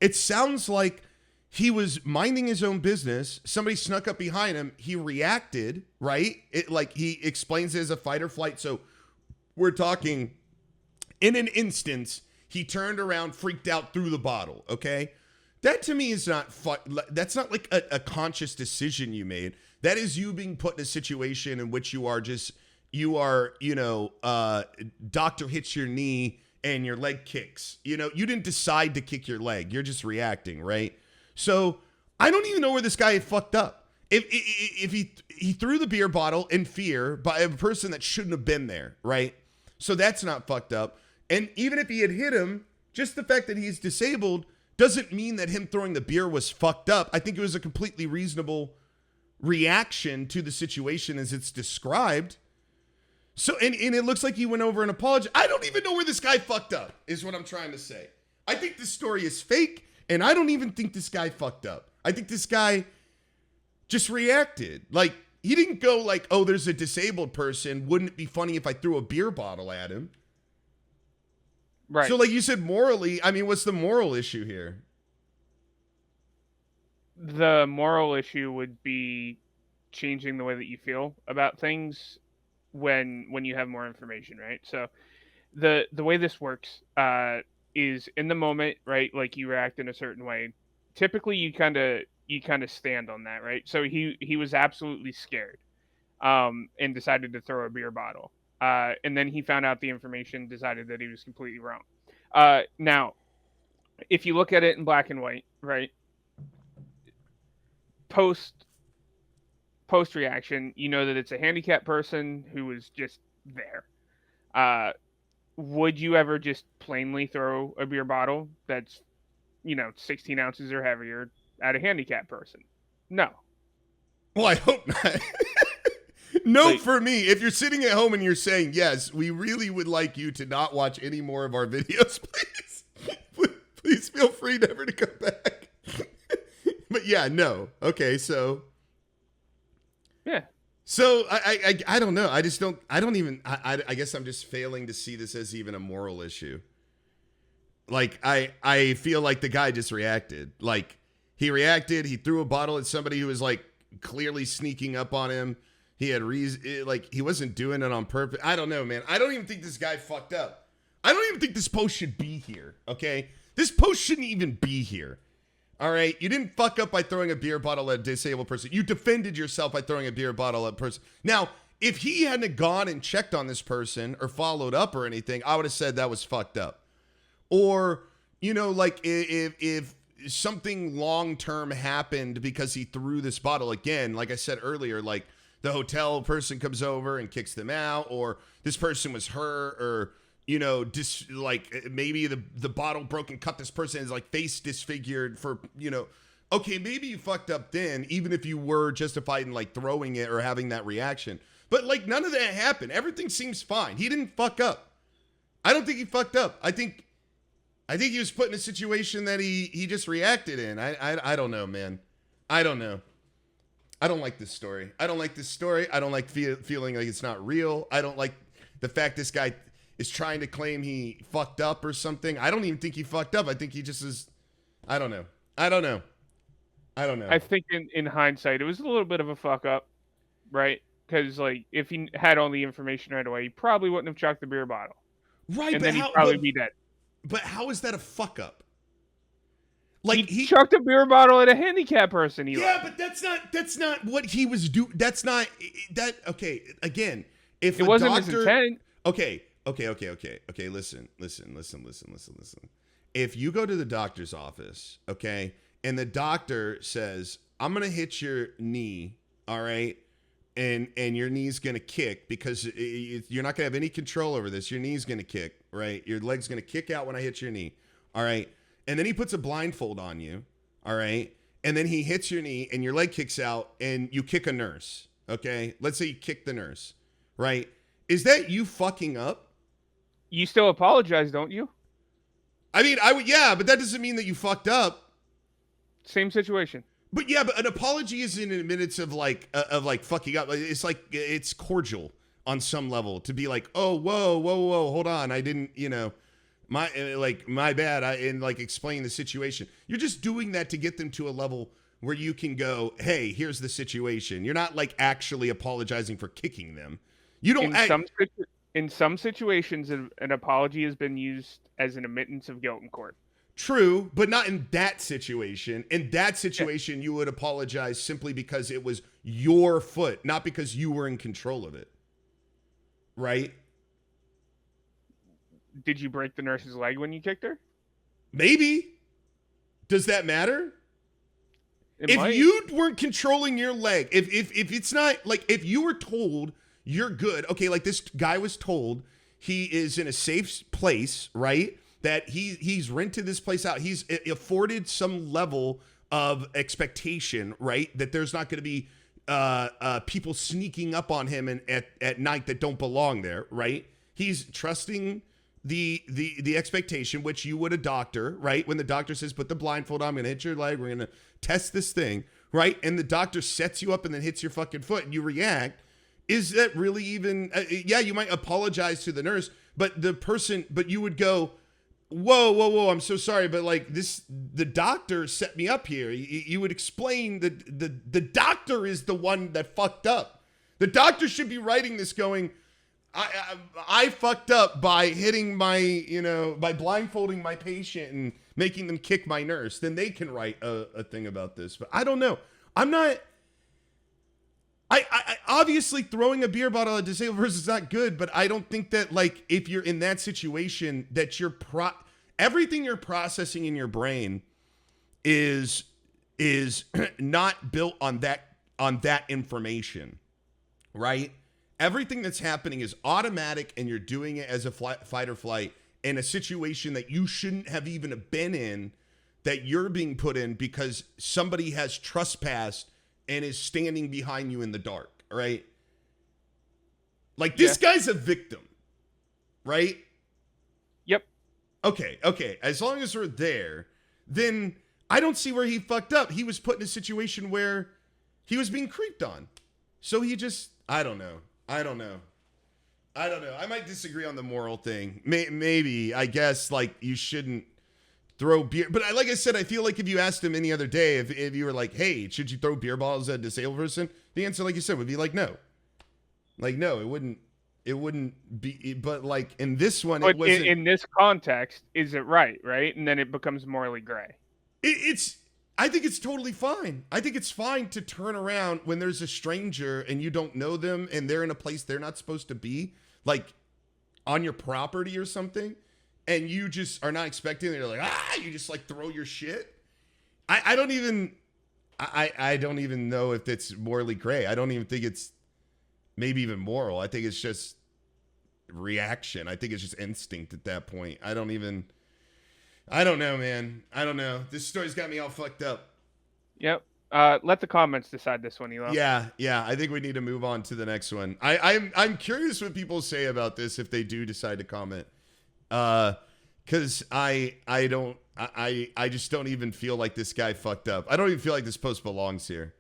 It sounds like he was minding his own business. Somebody snuck up behind him. He reacted, right? It like he explains it as a fight or flight. So we're talking in an instance, he turned around, freaked out, threw the bottle. Okay, that to me is not that's not like a conscious decision you made. That is you being put in a situation in which you are doctor hits your knee and your leg kicks. You didn't decide to kick your leg. You're just reacting, right? So I don't even know where this guy fucked up. If he threw the beer bottle in fear by a person that shouldn't have been there, right? So that's not fucked up. And even if he had hit him, just the fact that he's disabled doesn't mean that him throwing the beer was fucked up. I think it was a completely reasonable reaction to the situation as it's described. So, and it looks like he went over and apologized. I don't even know where this guy fucked up, is what I'm trying to say. I think this story is fake, and I don't even think this guy fucked up. I think this guy just reacted. Like, he didn't go like, oh, there's a disabled person. Wouldn't it be funny if I threw a beer bottle at him? Right. So, like you said, morally, I mean, what's the moral issue here? The moral issue would be changing the way that you feel about things when you have more information, right? So the way this works is in the moment, right? Like you react in a certain way. Typically, you kind of stand on that, right? So he was absolutely scared, and decided to throw a beer bottle. And then he found out the information, decided that he was completely wrong. Now, if you look at it in black and white, right? Post reaction, you know that it's a handicapped person who was just there. Would you ever just plainly throw a beer bottle that's 16 ounces or heavier at a handicapped person? No. Well, I hope not. No, Like, for me, if you're sitting at home and you're saying, yes, we really would like you to not watch any more of our videos, please feel free never to come back. But yeah, no. Okay, so. yeah. So I don't know. I guess I'm just failing to see this as even a moral issue. Like, I feel like the guy just reacted. Like, he reacted, he threw a bottle at somebody who was like clearly sneaking up on him. He had reason, like, he wasn't doing it on purpose. I don't know, man. I don't even think this guy fucked up. I don't even think this post should be here, okay? This post shouldn't even be here. All right? You didn't fuck up by throwing a beer bottle at a disabled person. You defended yourself by throwing a beer bottle at a person. Now, if he hadn't gone and checked on this person or followed up or anything, I would have said that was fucked up. Or, like if something long-term happened because he threw this bottle again, like I said earlier, like, the hotel person comes over and kicks them out, or this person was hurt, or maybe the bottle broke and cut this person's like face disfigured for okay, maybe you fucked up then, even if you were justified in like throwing it or having that reaction. But like none of that happened. Everything seems fine. He didn't fuck up. I don't think he fucked up. I think he was put in a situation that he just reacted in. I don't know, man. I don't know. I don't like this story. I don't like feeling like it's not real. I don't like the fact this guy is trying to claim he fucked up or something. I don't even think he fucked up. I think he just is. I don't know. I think in hindsight, it was a little bit of a fuck up, right? Because like if he had all the information right away, he probably wouldn't have chucked the beer bottle, Right, and but then he'd probably be dead. But how is that a fuck up? Like he chucked a beer bottle at a handicapped person. Yeah, but that's not what he was doing. That's not that. Okay, again, if it wasn't his intent. Okay. Listen. If you go to the doctor's office, okay, and the doctor says, "I'm gonna hit your knee," all right, and your knee's gonna kick because you're not gonna have any control over this. Your knee's gonna kick, right? Your leg's gonna kick out when I hit your knee, all right. And then he puts a blindfold on you, all right? And then he hits your knee and your leg kicks out and you kick a nurse, okay? Let's say you kick the nurse, right? Is that you fucking up? You still apologize, don't you? I mean, I would, yeah, but that doesn't mean that you fucked up. Same situation. But yeah, but an apology isn't in minutes of like fucking up. It's like, it's cordial on some level to be like, oh, whoa, hold on. I didn't, my bad. And explain the situation. You're just doing that to get them to a level where you can go, hey, here's the situation. You're not actually apologizing for kicking them. You don't. In some situations, an apology has been used as an admittance of guilt in court. True, but not in that situation. In that situation, you would apologize simply because it was your foot, not because you were in control of it. Right? Did you break the nurse's leg when you kicked her? Maybe. Does that matter? If you weren't controlling your leg, if it's not if you were told you're good, okay, this guy was told he is in a safe place, right? That he's rented this place out. He's afforded some level of expectation, right? That there's not going to be people sneaking up on him at night that don't belong there, right? He's trusting the expectation, which you would a doctor, right? When the doctor says, put the blindfold on, I'm going to hit your leg, we're going to test this thing, right? And the doctor sets you up and then hits your fucking foot and you react. Is that really even, yeah, you might apologize to the nurse, but you would go, whoa, I'm so sorry, but the doctor set me up here. You would explain that the doctor is the one that fucked up. The doctor should be writing this going, I fucked up by hitting by blindfolding my patient and making them kick my nurse. Then they can write a thing about this. But I don't know. I'm not. I obviously throwing a beer bottle at a disabled person is not good, but I don't think that if you're in that situation that everything you're processing in your brain is not built on that information, right? Everything that's happening is automatic and you're doing it as a fight or flight in a situation that you shouldn't have even been in, that you're being put in because somebody has trespassed and is standing behind you in the dark, right? This guy's a victim, right? Yep. Okay. As long as we're there, then I don't see where he fucked up. He was put in a situation where he was being creeped on. So he just, I don't know. I might disagree on the moral thing. Maybe, I guess, you shouldn't throw beer. But like I said, I feel like if you asked him any other day, if you were like, hey, should you throw beer bottles at a disabled person? The answer, like you said, would be no. No, it wouldn't be. But in this one, it wasn't. In this context, is it right? And then it becomes morally gray. I think it's totally fine. I think it's fine to turn around when there's a stranger and you don't know them and they're in a place they're not supposed to be, on your property or something, and you just are not expecting it. You're you just throw your shit. I don't even know if it's morally gray. I don't even think it's maybe even moral. I think it's just reaction. I think it's just instinct at that point. I don't know, man. I don't know. This story's got me all fucked up. Yep. Let the comments decide this one, Elo. Yeah. I think we need to move on to the next one. I'm curious what people say about this if they do decide to comment. Because I just don't even feel like this guy fucked up. I don't even feel like this post belongs here.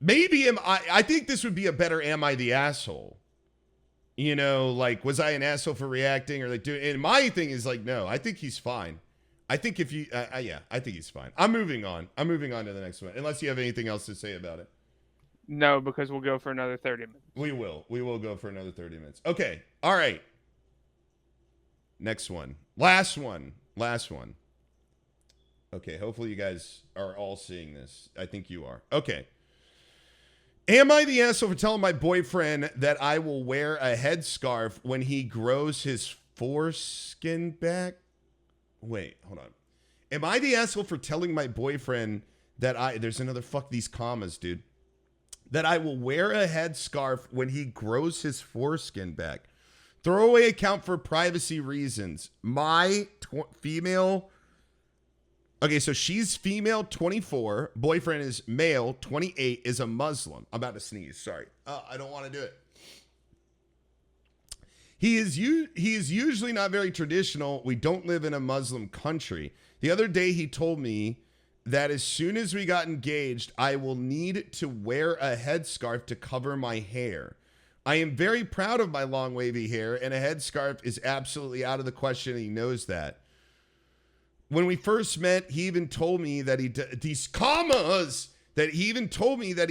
Maybe I think this would be a better "Am I the asshole?" Was I an asshole for reacting or and my thing is no, I think he's fine. I think if you, I think he's fine. I'm moving on to the next one. Unless you have anything else to say about it. No, because we'll go for another 30 minutes. We will go for another 30 minutes. Okay. All right. Next one. Last one. Okay, hopefully you guys are all seeing this. I think you are. Okay. Am I the asshole for telling my boyfriend that I will wear a headscarf when he grows his foreskin back? Wait, hold on. Am I the asshole for telling my boyfriend that there's another fuck these commas, dude, that I will wear a headscarf when he grows his foreskin back? Throwaway account for privacy reasons. My female... Okay, so she's female, 24. Boyfriend is male, 28, is a Muslim. I'm about to sneeze. Sorry. I don't want to do it. He is usually not very traditional. We don't live in a Muslim country. The other day, he told me that as soon as we got engaged, I will need to wear a headscarf to cover my hair. I am very proud of my long wavy hair, and a headscarf is absolutely out of the question, and he knows that. When we first met, he even told me that he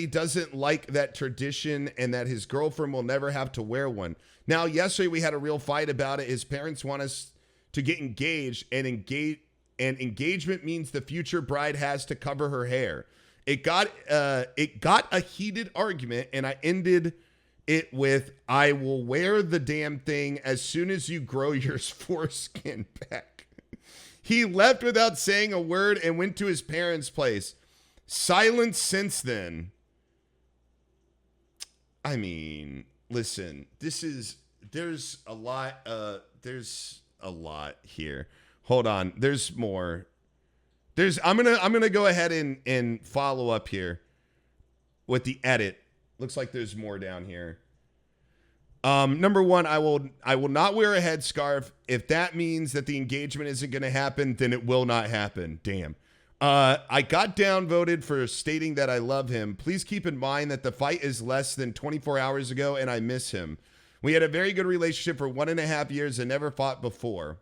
doesn't like that tradition and that his girlfriend will never have to wear one. Now, yesterday we had a real fight about it. His parents want us to get engaged, and engagement means the future bride has to cover her hair. It got a heated argument, and I ended it with, I will wear the damn thing as soon as you grow your foreskin back. He left without saying a word and went to his parents' place. Silence since then. I mean, listen, there's a lot here. Hold on. There's more. I'm gonna go ahead and follow up here with the edit. Looks like there's more down here. Number one, I will not wear a headscarf. If that means that the engagement isn't going to happen, then it will not happen. Damn. I got downvoted for stating that I love him. Please keep in mind that the fight is less than 24 hours ago and I miss him. We had a very good relationship for 1.5 years and never fought before.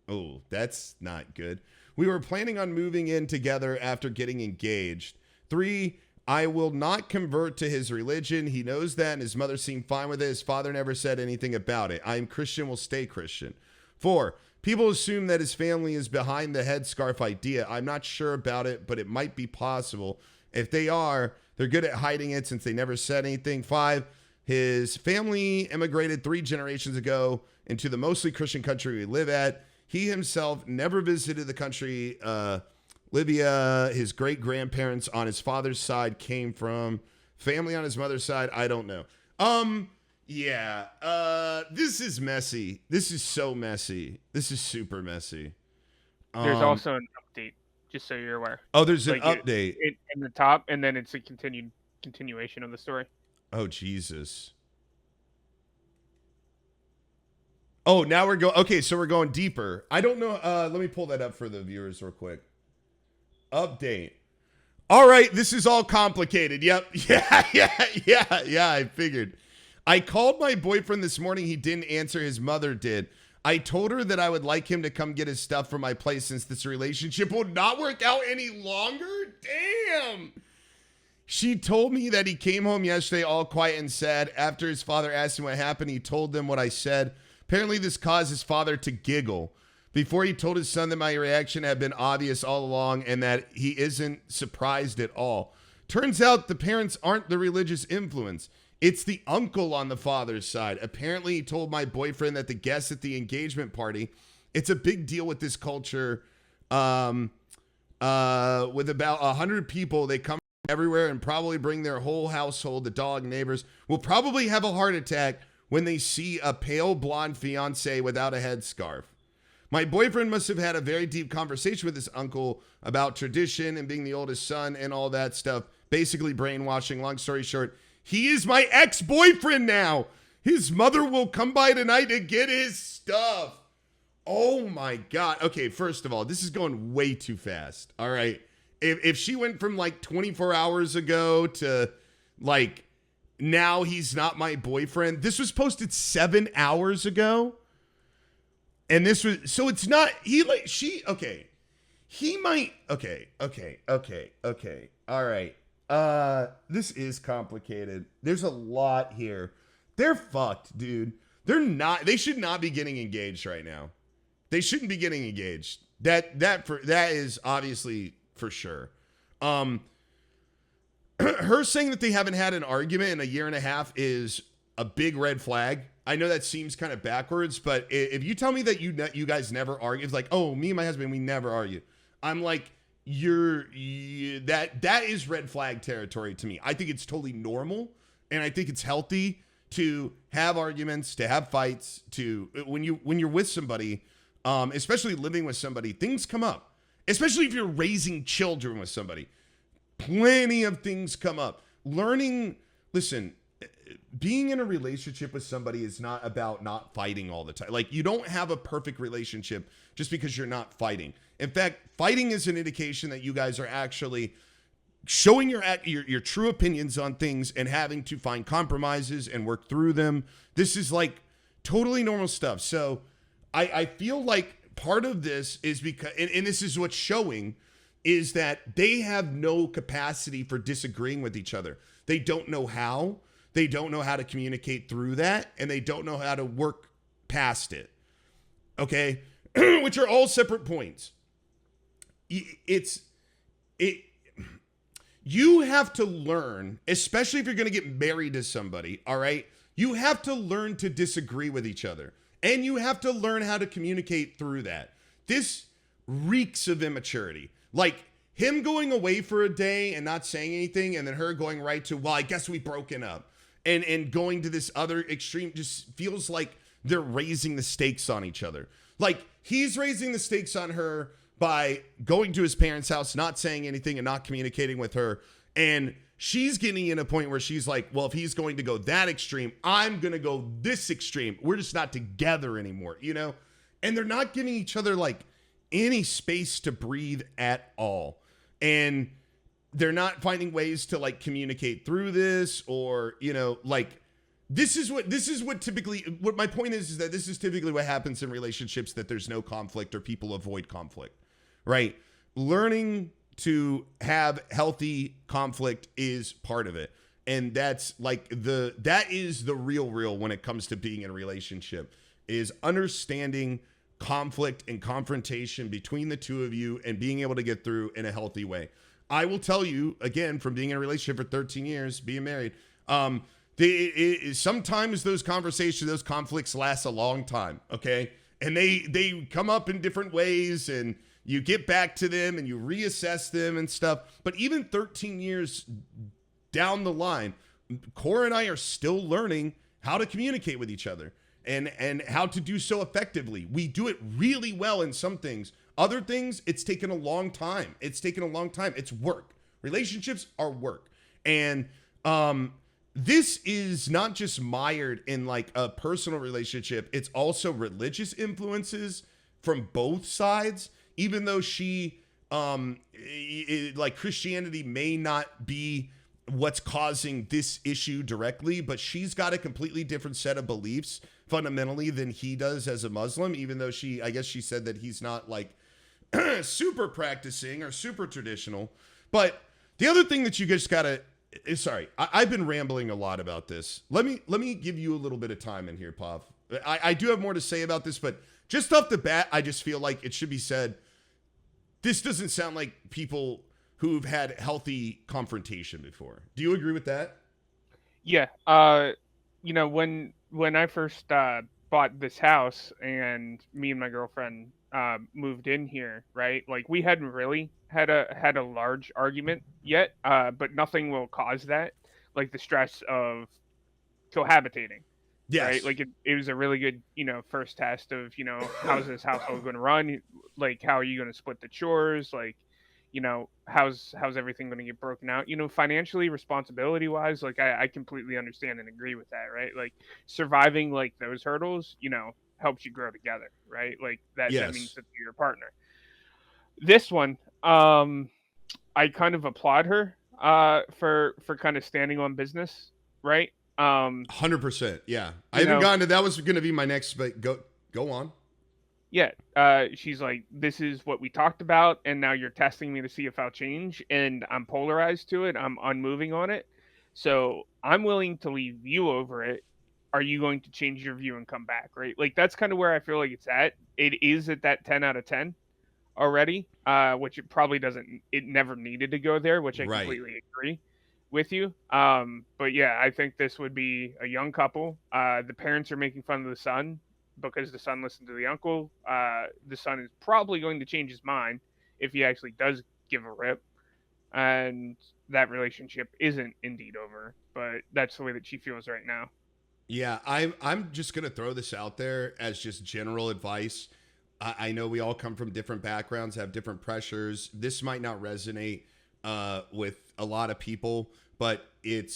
Oh, that's not good. We were planning on moving in together after getting engaged. 3, I will not convert to his religion. He knows that, and his mother seemed fine with it. His father never said anything about it. I am Christian, will stay Christian. 4, people assume that his family is behind the headscarf idea. I'm not sure about it, but it might be possible. If they are, they're good at hiding it since they never said anything. 5, his family immigrated 3 generations ago into the mostly Christian country we live at. He himself never visited the country Libya. His great-grandparents on his father's side came from. Family on his mother's side, I don't know. This is messy. This is so messy. This is super messy. There's also an update, just so you're aware. Oh, there's an update. In the top, and then it's a continuation of the story. Oh, Jesus. Oh, now we're going... Okay, so we're going deeper. I don't know. Let me pull that up for the viewers real quick. Update. All right, this is all complicated. Yep. Yeah, I figured. I called my boyfriend this morning. He didn't answer. His mother did. I told her that I would like him to come get his stuff from my place since this relationship will not work out any longer. Damn. She told me that he came home yesterday all quiet and sad. After his father asked him what happened, he told them what I said. Apparently, this caused his father to giggle. Before he told his son that my reaction had been obvious all along and that he isn't surprised at all. Turns out the parents aren't the religious influence. It's the uncle on the father's side. Apparently, he told my boyfriend that the guests at the engagement party, it's a big deal with this culture. With about 100 people, they come from everywhere and probably bring their whole household. The dog, neighbors will probably have a heart attack when they see a pale blonde fiance without a headscarf. My boyfriend must have had a very deep conversation with his uncle about tradition and being the oldest son and all that stuff. Basically brainwashing. Long story short, he is my ex-boyfriend now. His mother will come by tonight to get his stuff. Oh my God. Okay, first of all, this is going way too fast. All right. If she went from like 24 hours ago to like now he's not my boyfriend. This was posted 7 hours ago. And this was, so it's not, he like, she, okay. He might, okay. All right. This is complicated. There's a lot here. They're fucked, dude. They should not be getting engaged right now. They shouldn't be getting engaged. That is obviously for sure. Um, her saying that they haven't had an argument in a year and a half is a big red flag. I know that seems kind of backwards, but if you tell me that you guys never argue, it's like, oh, me and my husband, we never argue. I'm like, that is red flag territory to me. I think it's totally normal, and I think it's healthy to have arguments, to have fights, to when you're with somebody, especially living with somebody, things come up. Especially if you're raising children with somebody, plenty of things come up. Listen, being in a relationship with somebody is not about not fighting all the time. Like, you don't have a perfect relationship just because you're not fighting. In fact, fighting is an indication that you guys are actually showing your true opinions on things and having to find compromises and work through them. This is like totally normal stuff. So I feel like part of this is because, and this is what's showing, is that they have no capacity for disagreeing with each other. They don't know how. They don't know how to communicate through that, and they don't know how to work past it. Okay? Which are all separate points. You have to learn, especially if you're going to get married to somebody, all right? You have to learn to disagree with each other, and you have to learn how to communicate through that. This reeks of immaturity. Like, him going away for a day and not saying anything, and then her going right to, well, I guess we've broken up. And going to this other extreme just feels like they're raising the stakes on each other. Like, he's raising the stakes on her by going to his parents' house, not saying anything and not communicating with her. And she's getting in a point where she's like, well, if he's going to go that extreme, I'm going to go this extreme. We're just not together anymore, you know? And they're not giving each other like any space to breathe at all. And they're not finding ways to like communicate through this, or, you know, like this is what typically, what my point is that this is typically what happens in relationships, that there's no conflict or people avoid conflict, right? Learning to have healthy conflict is part of it. And that's like that is the real when it comes to being in a relationship, is understanding conflict and confrontation between the two of you and being able to get through in a healthy way. I will tell you, again, from being in a relationship for 13 years, being married, sometimes those conversations, those conflicts last a long time, okay? And they come up in different ways, and you get back to them and you reassess them and stuff. But even 13 years down the line, Cora and I are still learning how to communicate with each other and how to do so effectively. We do it really well in some things. Other things, it's taken a long time. It's work. Relationships are work. And this is not just mired in like a personal relationship. It's also religious influences from both sides. Even though she, like, Christianity may not be what's causing this issue directly, but she's got a completely different set of beliefs fundamentally than he does as a Muslim, even though I guess she said that he's not like super practicing or super traditional. But the other thing that you just gotta, sorry, I've been rambling a lot about this. Let me give you a little bit of time in here, Pav. I do have more to say about this, but just off the bat, I just feel like it should be said, this doesn't sound like people who've had healthy confrontation before. Do you agree with that? Yeah. You know, when I first bought this house and me and my girlfriend moved in here, right? Like, we hadn't really had a large argument yet, but nothing will cause that, like the stress of cohabitating. Yes. Right? Like, it was a really good, you know, first test of, you know, how's this household going to run? Like, how are you going to split the chores? Like, you know, how's everything going to get broken out? You know, financially, responsibility wise, like, I completely understand and agree with that, right? Like, surviving like those hurdles, you know, helps you grow together, right? Like, that means that you're your partner. This one, I kind of applaud her for kind of standing on business, right? 100%. Yeah. I haven't gotten to, that was going to be my next, but go on. Yeah. She's like, this is what we talked about, and now you're testing me to see if I'll change, and I'm polarized to it. I'm unmoving on it. So I'm willing to leave you over it are you going to change your view and come back, right? Like that's kind of where I feel like it's at. It is at that 10 out of 10 already, which it probably doesn't. It never needed to go there, which I Right. completely agree with you. But yeah, I think this would be a young couple. The parents are making fun of the son because the son listened to the uncle. The son is probably going to change his mind if he actually does give a rip, and that relationship isn't indeed over. But that's the way that she feels right now. Yeah, I'm just gonna throw this out there as just general advice. I know we all come from different backgrounds, have different pressures. This might not resonate with a lot of people, but it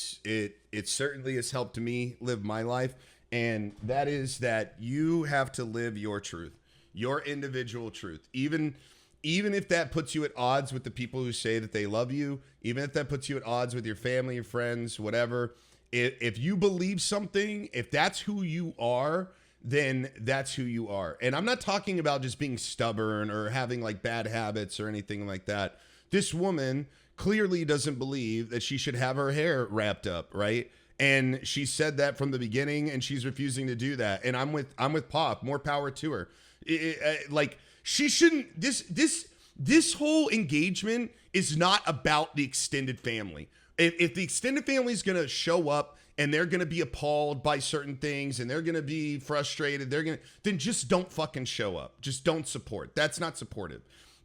certainly has helped me live my life, and that is that you have to live your truth, your individual truth, even if that puts you at odds with the people who say that they love you, even if that puts you at odds with your family, your friends, whatever. If you believe something, if that's who you are, then that's who you are. And I'm not talking about just being stubborn or having like bad habits or anything like that. This woman clearly doesn't believe that she should have her hair wrapped up, right? And she said that from the beginning, and she's refusing to do that. And I'm with Pop. More power to her. Like she shouldn't. This whole engagement is not about the extended family. If the extended family is going to show up and they're going to be appalled by certain things and they're going to be frustrated, then just don't fucking show up. Just don't support. That's not supportive.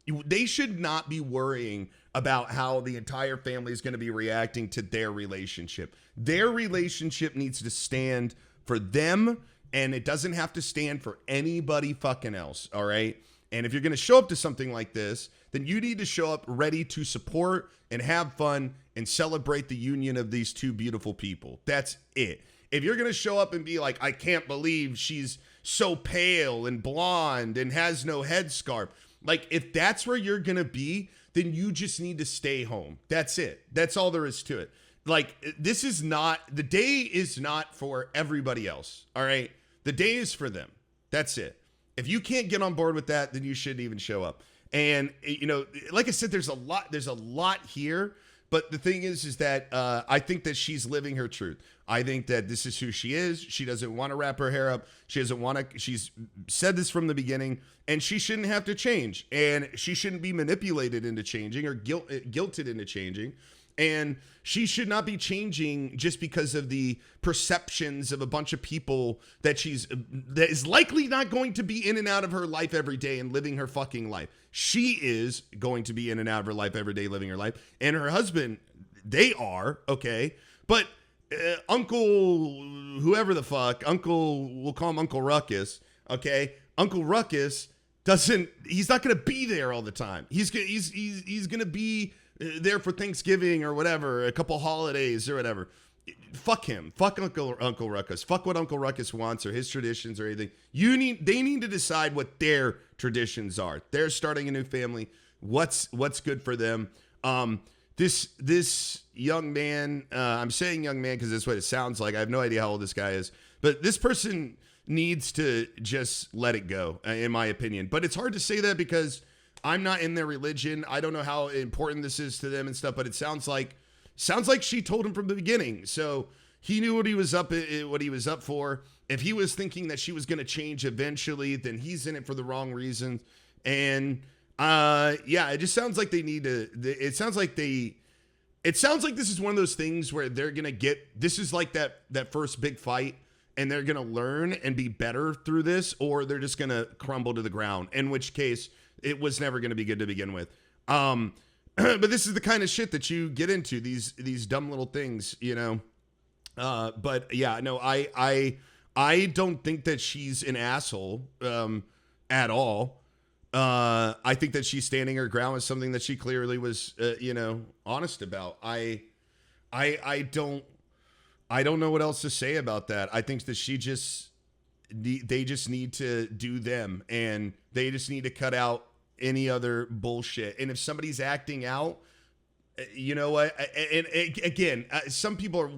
They should not be worrying about how the entire family is going to be reacting to their relationship. Their relationship needs to stand for them, and it doesn't have to stand for anybody fucking else. All right. And if you're going to show up to something like this, then you need to show up ready to support and have fun and celebrate the union of these two beautiful people. That's it. If you're going to show up and be like, I can't believe she's so pale and blonde and has no headscarf. Like, if that's where you're going to be, then you just need to stay home. That's it. That's all there is to it. Like, this is not, the day is not for everybody else. All right. The day is for them. That's it. If you can't get on board with that, then you shouldn't even show up. And, you know, like I said, there's a lot here. But the thing is that I think that she's living her truth. I think that this is who she is. She doesn't want to wrap her hair up. She doesn't want to. She's said this from the beginning, and she shouldn't have to change. And she shouldn't be manipulated into changing or guilted into changing. And she should not be changing just because of the perceptions of a bunch of people that is likely not going to be in and out of her life every day and living her fucking life. She is going to be in and out of her life every day, living her life. And her husband, they are, okay? But Uncle, whoever the fuck, we'll call him Uncle Ruckus, okay? Uncle Ruckus he's not going to be there all the time. He's going to be there for Thanksgiving or whatever, a couple holidays or whatever. Fuck him. Fuck Uncle Ruckus. Fuck what Uncle Ruckus wants or his traditions or anything. They need to decide what their traditions are. They're starting a new family. What's good for them? This young man, I'm saying young man because that's what it sounds like. I have no idea how old this guy is, but this person needs to just let it go, in my opinion. But it's hard to say that because I'm not in their religion. I don't know how important this is to them and stuff, but it sounds like she told him from the beginning. So he knew what he was up for. If he was thinking that she was going to change eventually, then he's in it for the wrong reasons. And yeah, it just sounds like they need to. It sounds like this is one of those things where they're going to get. This is like that first big fight, and they're going to learn and be better through this, or they're just going to crumble to the ground. In which case, it was never going to be good to begin with. But this is the kind of shit that you get into, these dumb little things, you know. But yeah, no, I don't think that she's an asshole at all. I think that she's standing her ground with something that she clearly was, honest about. I don't know what else to say about that. I think that they just need to do them, and they just need to cut out any other bullshit. And if somebody's acting out, you know what? And again, some people are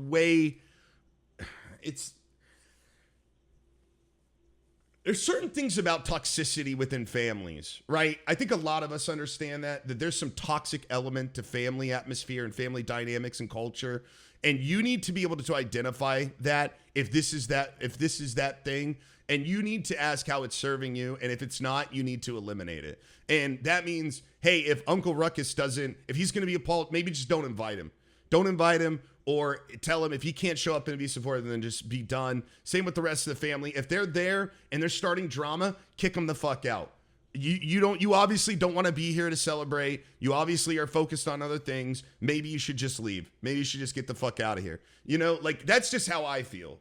there's certain things about toxicity within families, right? I think a lot of us understand that there's some toxic element to family atmosphere and family dynamics and culture. And you need to be able to identify that if this is that thing, and you need to ask how it's serving you. And if it's not, you need to eliminate it. And that means, hey, if Uncle Ruckus if he's going to be appalled, maybe just don't invite him. Don't invite him, or tell him if he can't show up and be supportive, then just be done. Same with the rest of the family. If they're there and they're starting drama, kick them the fuck out. You obviously don't want to be here to celebrate. You obviously are focused on other things. Maybe you should just leave. Maybe you should just get the fuck out of here. Like that's just how I feel.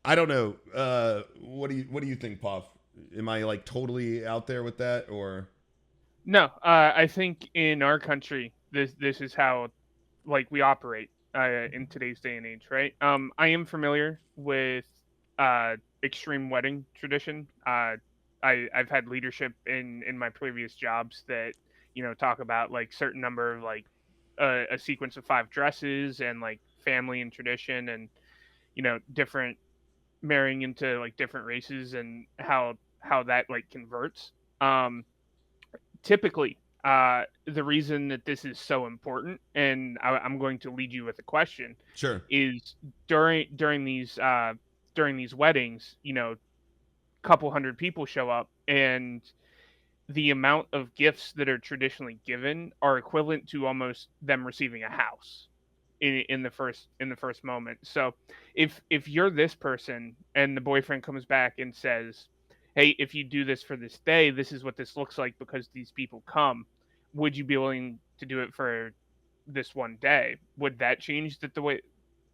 I don't know. What do you think, Puff? Am I like totally out there with that, or? No, I think in our country, this is how like we operate in today's day and age, right? I am familiar with extreme wedding tradition. I've had leadership in my previous jobs that talk about like certain number of like a sequence of 5 dresses and like family and tradition and different marrying into like different races and how that like converts. Typically, the reason that this is so important, and I'm going to lead you with a question, Sure. is during these weddings, couple hundred people show up, and the amount of gifts that are traditionally given are equivalent to almost them receiving a house in the first moment. So if you're this person and the boyfriend comes back and says, "Hey, if you do this for this day, this is what this looks like because these people come," would you be willing to do it for this one day? Would that change the way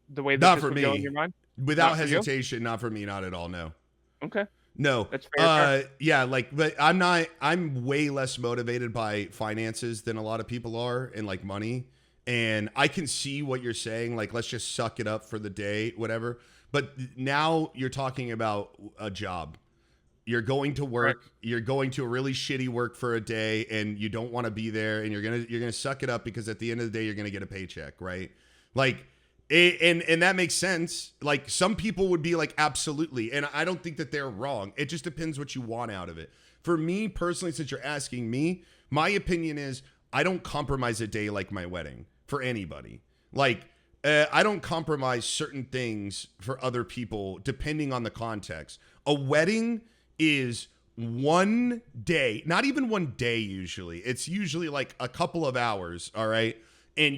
that Not this for would go in me. your mind? Without Not for you? hesitation, not for me, not at all. No. Okay, No. that's fair. Yeah, but I'm way less motivated by finances than a lot of people are, and like money. And I can see what you're saying, like let's just suck it up for the day, whatever. But now you're talking about a job. You're going to Right. work, you're going to a really shitty work for a day, and you don't want to be there, and you're gonna suck it up because at the end of the day you're gonna get a paycheck, right? Like and that makes sense. Like some people would be like, absolutely. And I don't think that they're wrong. It just depends what you want out of it. For me personally, since you're asking me, my opinion is I don't compromise a day like my wedding for anybody. Like, I don't compromise certain things for other people depending on the context. A wedding is one day, not even one day usually. It's usually like a couple of hours, all right? And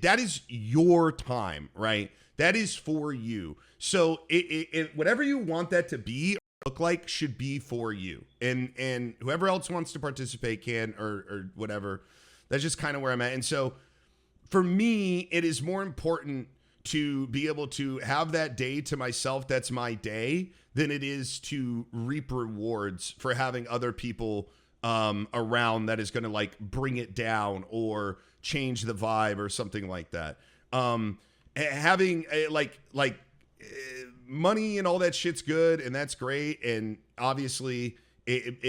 that is your time, right? That is for you. So whatever you want that to be or look like should be for you. And whoever else wants to participate can or whatever. That's just kind of where I'm at. And so for me, it is more important to be able to have that day to myself, that's my day, than it is to reap rewards for having other people around that is going to like bring it down or change the vibe or something like that. Having money and all that shit's good and that's great. And obviously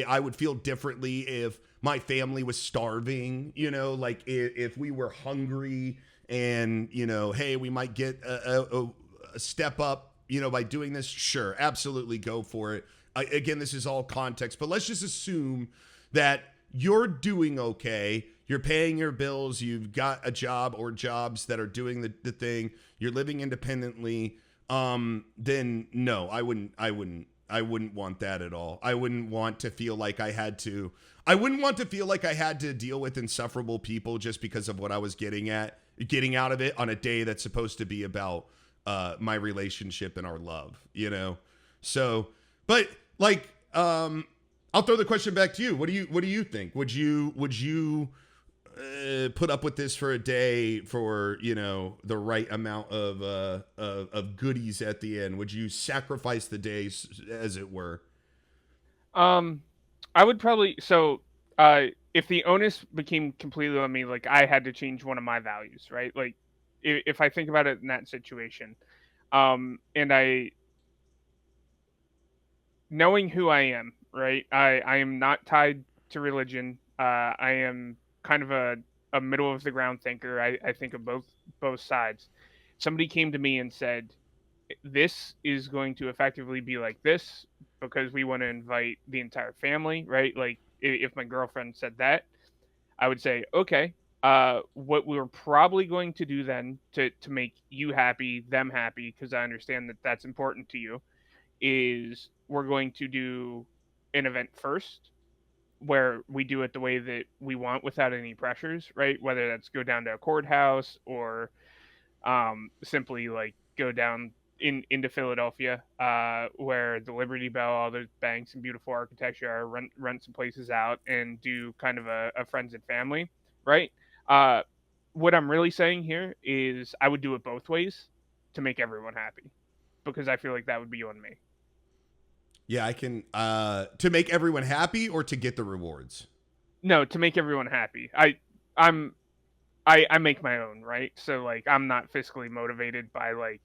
I would feel differently if my family was starving, like if we were hungry and, hey, we might get a step up, by doing this. Sure. Absolutely. Go for it. Again, this is all context, but let's just assume that you're doing okay. You're paying your bills. You've got a job or jobs that are doing the thing. You're living independently. Then no, I wouldn't want that at all. I wouldn't want to feel like I had to deal with insufferable people just because of what I was getting out of it on a day that's supposed to be about my relationship and our love, So, but like, I'll throw the question back to you. What do you think? Would you put up with this for a day for the right amount of goodies at the end? Would you sacrifice the days, as it were? I would probably if the onus became completely on me, like I had to change one of my values, right? Like if I think about it in that situation, and I knowing who I am, right? I am not tied to religion. I am kind of a middle of the ground thinker. I think of both sides. Somebody came to me and said, "This is going to effectively be like this because we want to invite the entire family," right? Like if my girlfriend said that, I would say, "Okay." What we're probably going to do then to make you happy, them happy, because I understand that that's important to you, is we're going to do an event first where we do it the way that we want without any pressures, right? Whether that's go down to a courthouse or simply like go down into Philadelphia, where the Liberty Bell, all those banks and beautiful architecture are, rent some places out and do kind of a friends and family, right? Uh, what I'm really saying here is I would do it both ways to make everyone happy, because I feel like that would be on me. Yeah, I can to make everyone happy or to get the rewards. No, to make everyone happy. I'm I make my own, right? So like I'm not fiscally motivated by like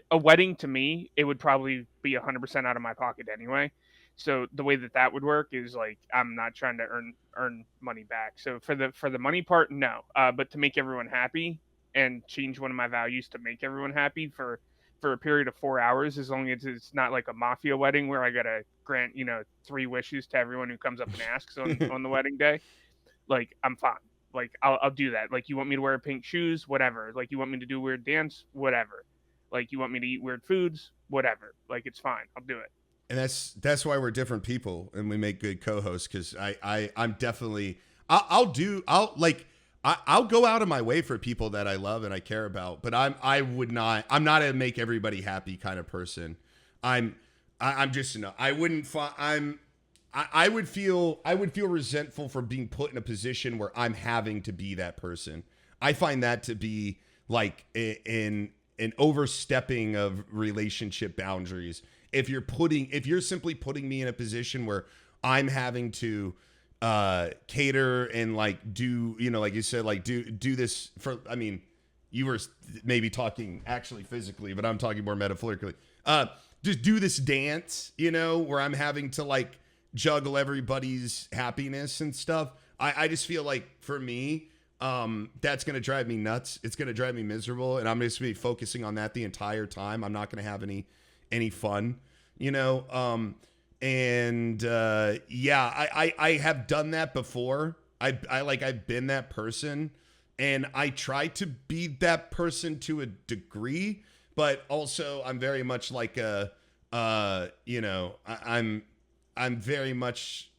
a wedding. To me, it would probably be 100% out of my pocket anyway. So the way that that would work is like I'm not trying to earn money back. So for the money part, no. But to make everyone happy and change one of my values to make everyone happy for a period of 4 hours, as long as it's not like a mafia wedding where I gotta grant 3 wishes to everyone who comes up and asks on the wedding day. Like I'm fine. Like I'll do that. Like you want me to wear pink shoes, whatever. Like you want me to do a weird dance, whatever. Like you want me to eat weird foods, whatever. Like it's fine. I'll do it. And that's why we're different people and we make good co-hosts, because I'm definitely I'll go out of my way for people that I love and I care about, but I'm not a make everybody happy kind of person. I'm just no. I wouldn't. I would feel resentful for being put in a position where I'm having to be that person. I find that to be like an overstepping of relationship boundaries. If you're simply putting me in a position where I'm having to cater and like do, like you said, like do this for, I mean, you were maybe talking actually physically, but I'm talking more metaphorically. Just do this dance, where I'm having to like juggle everybody's happiness and stuff. I just feel like for me, that's going to drive me nuts. It's going to drive me miserable. And I'm just going to be focusing on that the entire time. I'm not going to have any fun, and I have done that before. I've been that person, and I try to be that person to a degree, but also I'm very much like I'm very much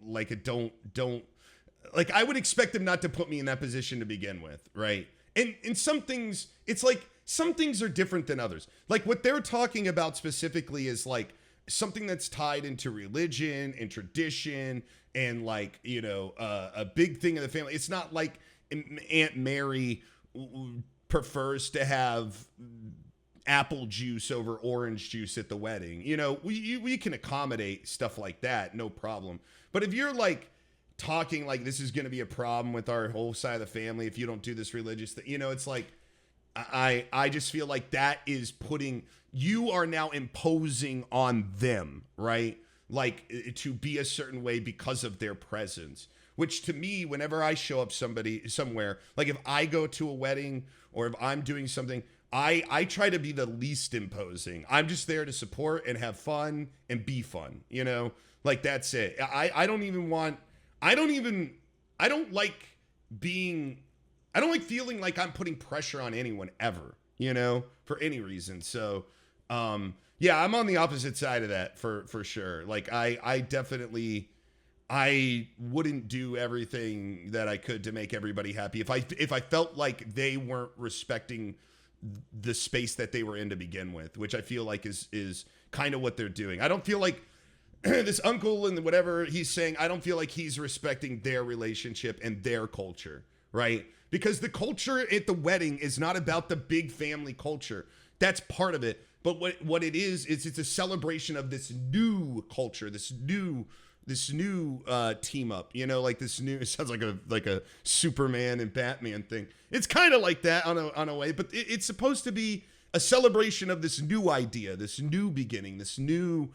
like a don't like, I would expect them not to put me in that position to begin with, right? And some things, it's like some things are different than others. Like what they're talking about specifically is like something that's tied into religion and tradition and like, a big thing in the family. It's not like Aunt Mary prefers to have apple juice over orange juice at the wedding. We can accommodate stuff like that, no problem. But if you're like talking like this is going to be a problem with our whole side of the family if you don't do this religious thing, it's like I just feel like that is you are now imposing on them, right? Like to be a certain way because of their presence, which to me, whenever I show up somewhere, like if I go to a wedding or if I'm doing something, I try to be the least imposing. I'm just there to support and have fun and be fun, like that's it. I don't like feeling like I'm putting pressure on anyone ever, for any reason. So, yeah, I'm on the opposite side of that for sure. Like I definitely, I wouldn't do everything that I could to make everybody happy if I felt like they weren't respecting the space that they were in to begin with, which I feel like is kind of what they're doing. I don't feel like this uncle and whatever he's saying, I don't feel like he's respecting their relationship and their culture, right? Because the culture at the wedding is not about the big family culture. That's part of it. But what it is it's a celebration of this new culture, this new team up, like this new, it sounds like a Superman and Batman thing. It's kind of like that on a way, but it's supposed to be a celebration of this new idea, this new beginning, this new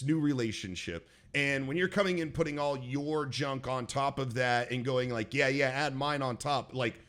relationship. And when you're coming in, putting all your junk on top of that and going like, yeah, add mine on top. Like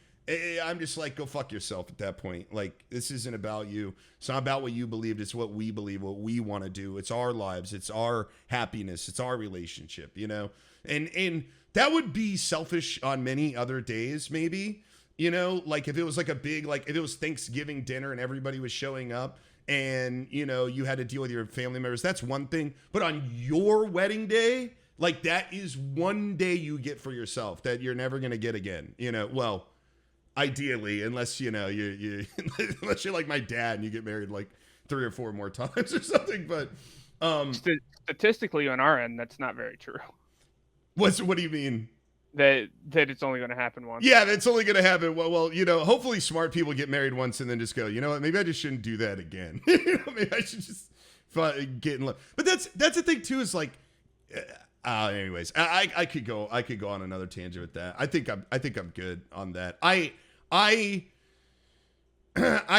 I'm just like, go fuck yourself at that point. Like, this isn't about you. It's not about what you believed. It's what we believe, what we want to do. It's our lives. It's our happiness. It's our relationship, you know? And that would be selfish on many other days, maybe, you know, like if it was like a big, like if it was Thanksgiving dinner and everybody was showing up and, you know, you had to deal with your family members, that's one thing. But on your wedding day, like that is one day you get for yourself that you're never going to get again, you know? Well, ideally, unless, you know, you unless you're like my dad and you get married like 3 or 4 more times or something. But statistically on our end, that's not very true. What do you mean? That it's only going to happen once. Yeah, that's only going to happen. Well, you know, hopefully smart people get married once and then just go, you know what, maybe I just shouldn't do that again. You know, maybe I should just get in love. But that's the thing too, is like, anyways, I could go on another tangent with that. I think I'm good on that. I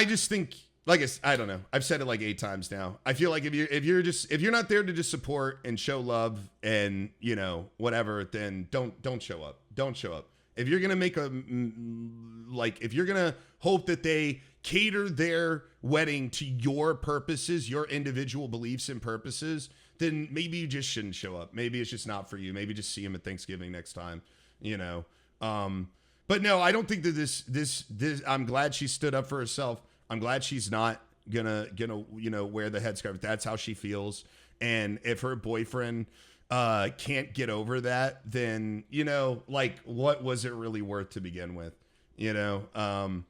just think, like I don't know. I've said it like 8 times now. I feel like if you're not there to just support and show love and, you know, whatever, then don't show up. Don't show up. If you're gonna make if you're gonna hope that they cater their wedding to your purposes, your individual beliefs and purposes, then maybe you just shouldn't show up. Maybe it's just not for you. Maybe just see him at Thanksgiving next time, you know. But no, I don't think that this I'm glad she stood up for herself. I'm glad she's not gonna you know, wear the headscarf. That's how she feels. And if her boyfriend can't get over that, then, you know, like, what was it really worth to begin with? You know,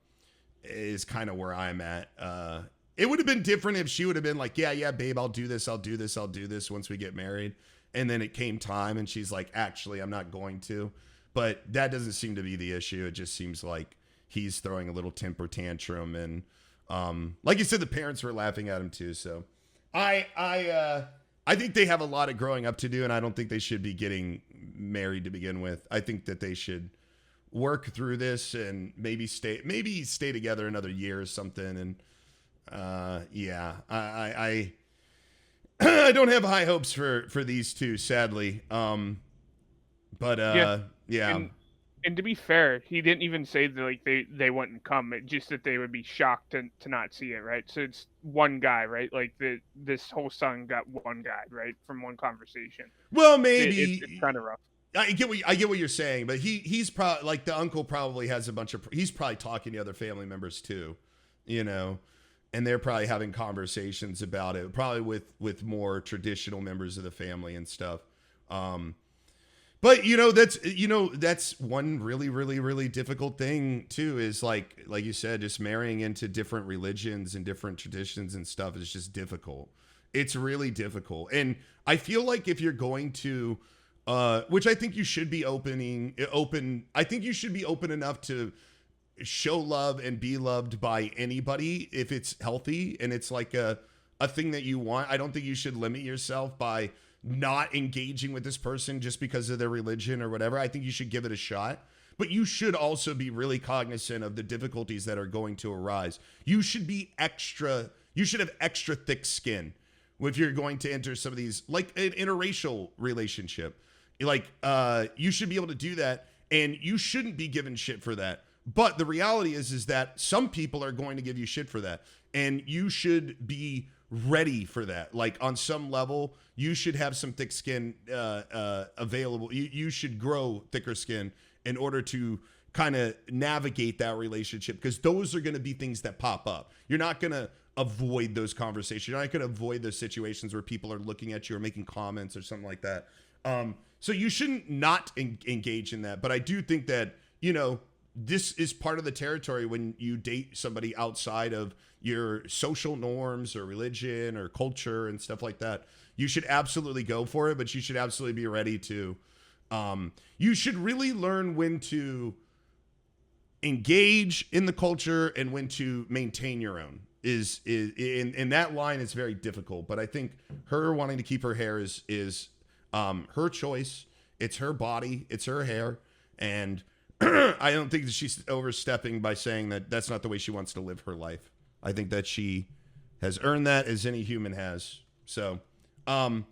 is kind of where I'm at. It would have been different if she would have been like, yeah, babe, I'll do this once we get married. And then it came time and she's like, actually, I'm not going to. But that doesn't seem to be the issue. It just seems like he's throwing a little temper tantrum. And like you said, the parents were laughing at him too. So I think they have a lot of growing up to do, and I don't think they should be getting married to begin with. I think that they should work through this and maybe stay together another year or something. And I I don't have high hopes for these two, sadly. But yeah. And to be fair, he didn't even say that like they wouldn't come. It just that they would be shocked to not see it, right? So it's one guy, right? Like this whole song got one guy, right, from one conversation. Well, maybe it's kind of rough. I get what you're saying, but he's probably like the uncle probably has a bunch of, he's probably talking to other family members too, you know, and they're probably having conversations about it, probably with more traditional members of the family and stuff. But that's one really, really, really difficult thing too, is like you said, just marrying into different religions and different traditions and stuff is just difficult. It's really difficult. And I feel like if you're going to, which I think you should be I think you should be open enough to show love and be loved by anybody if it's healthy and it's like a thing that you want. I don't think you should limit yourself by not engaging with this person just because of their religion or whatever. I think you should give it a shot, but you should also be really cognizant of the difficulties that are going to arise. You should have extra thick skin if you're going to enter some of these, like an interracial relationship. Like, you should be able to do that, and you shouldn't be given shit for that. But the reality is that some people are going to give you shit for that, and you should be ready for that. Like, on some level, you should have some thick skin available. You should grow thicker skin in order to kind of navigate that relationship, because those are going to be things that pop up. You're not going to avoid those conversations. You're not going to avoid those situations where people are looking at you or making comments or something like that. So you shouldn't not engage in that. But I do think that, you know, this is part of the territory when you date somebody outside of your social norms or religion or culture and stuff like that. You should absolutely go for it, but you should absolutely be ready to, you should really learn when to engage in the culture and when to maintain your own. Is in that line is very difficult, but I think her wanting to keep her hair is her choice. It's her body, it's her hair, and I don't think that she's overstepping by saying that that's not the way she wants to live her life. I think that she has earned that, as any human has. So, but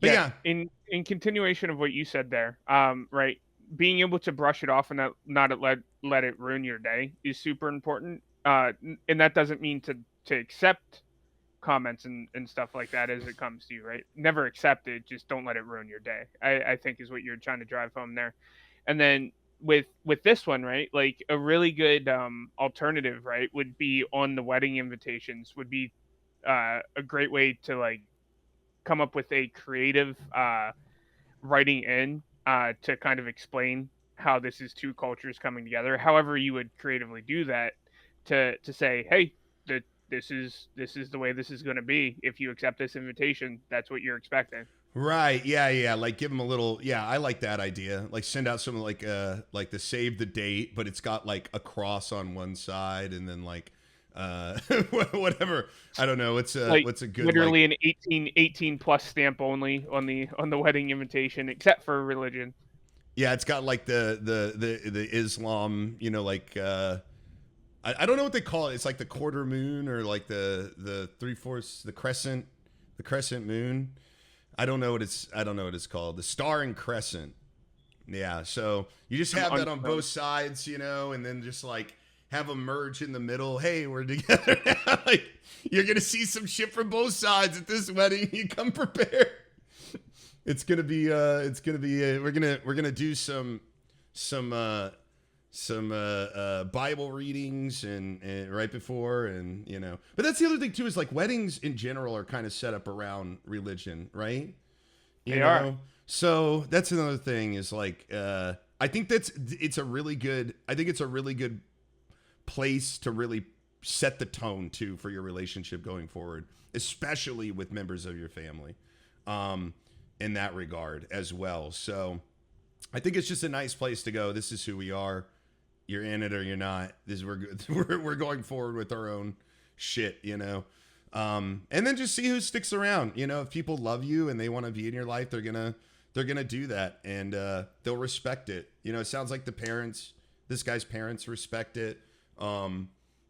yeah. In continuation of what you said there, right, being able to brush it off and not let it ruin your day is super important. And that doesn't mean to accept comments and stuff like that as it comes to you, right? Never accept it, just don't let it ruin your day. I think is what you're trying to drive home there. And then with this one, right? Like a really good alternative, right, would be on the wedding invitations would be a great way to like come up with a creative writing in to kind of explain how this is two cultures coming together. However, you would creatively do that to say, hey, that this is the way this is going to be. If you accept this invitation, that's what you're expecting. Right. Yeah. Yeah. Like give them a little. Yeah, I like that idea. Like send out something like the save the date, but it's got like a cross on one side, and then like whatever. I don't know. Like What's a good literally like. an 18 plus stamp only on the wedding invitation, except for religion. Yeah, it's got like the Islam. Like I don't know what they call it. It's like the quarter moon or like the 3/4, the crescent moon. I don't know what it's called. The star and crescent. Yeah. So you just have that on both sides, and then just like have them merge in the middle. Hey, we're together now. Like you're gonna see some shit from both sides at this wedding. You come prepared. It's gonna be. We're gonna do some Bible readings and right before, and but that's the other thing too, is like weddings in general are kind of set up around religion, right? They are. So that's another thing is like I think it's a really good place to really set the tone too for your relationship going forward, especially with members of your family, in that regard as well. So I think it's just a nice place to go. This is who we are. You're in it or you're not. We're going forward with our own shit, and then just see who sticks around. If people love you and they want to be in your life, they're gonna do that, and they'll respect it. It sounds like this guy's parents respect it.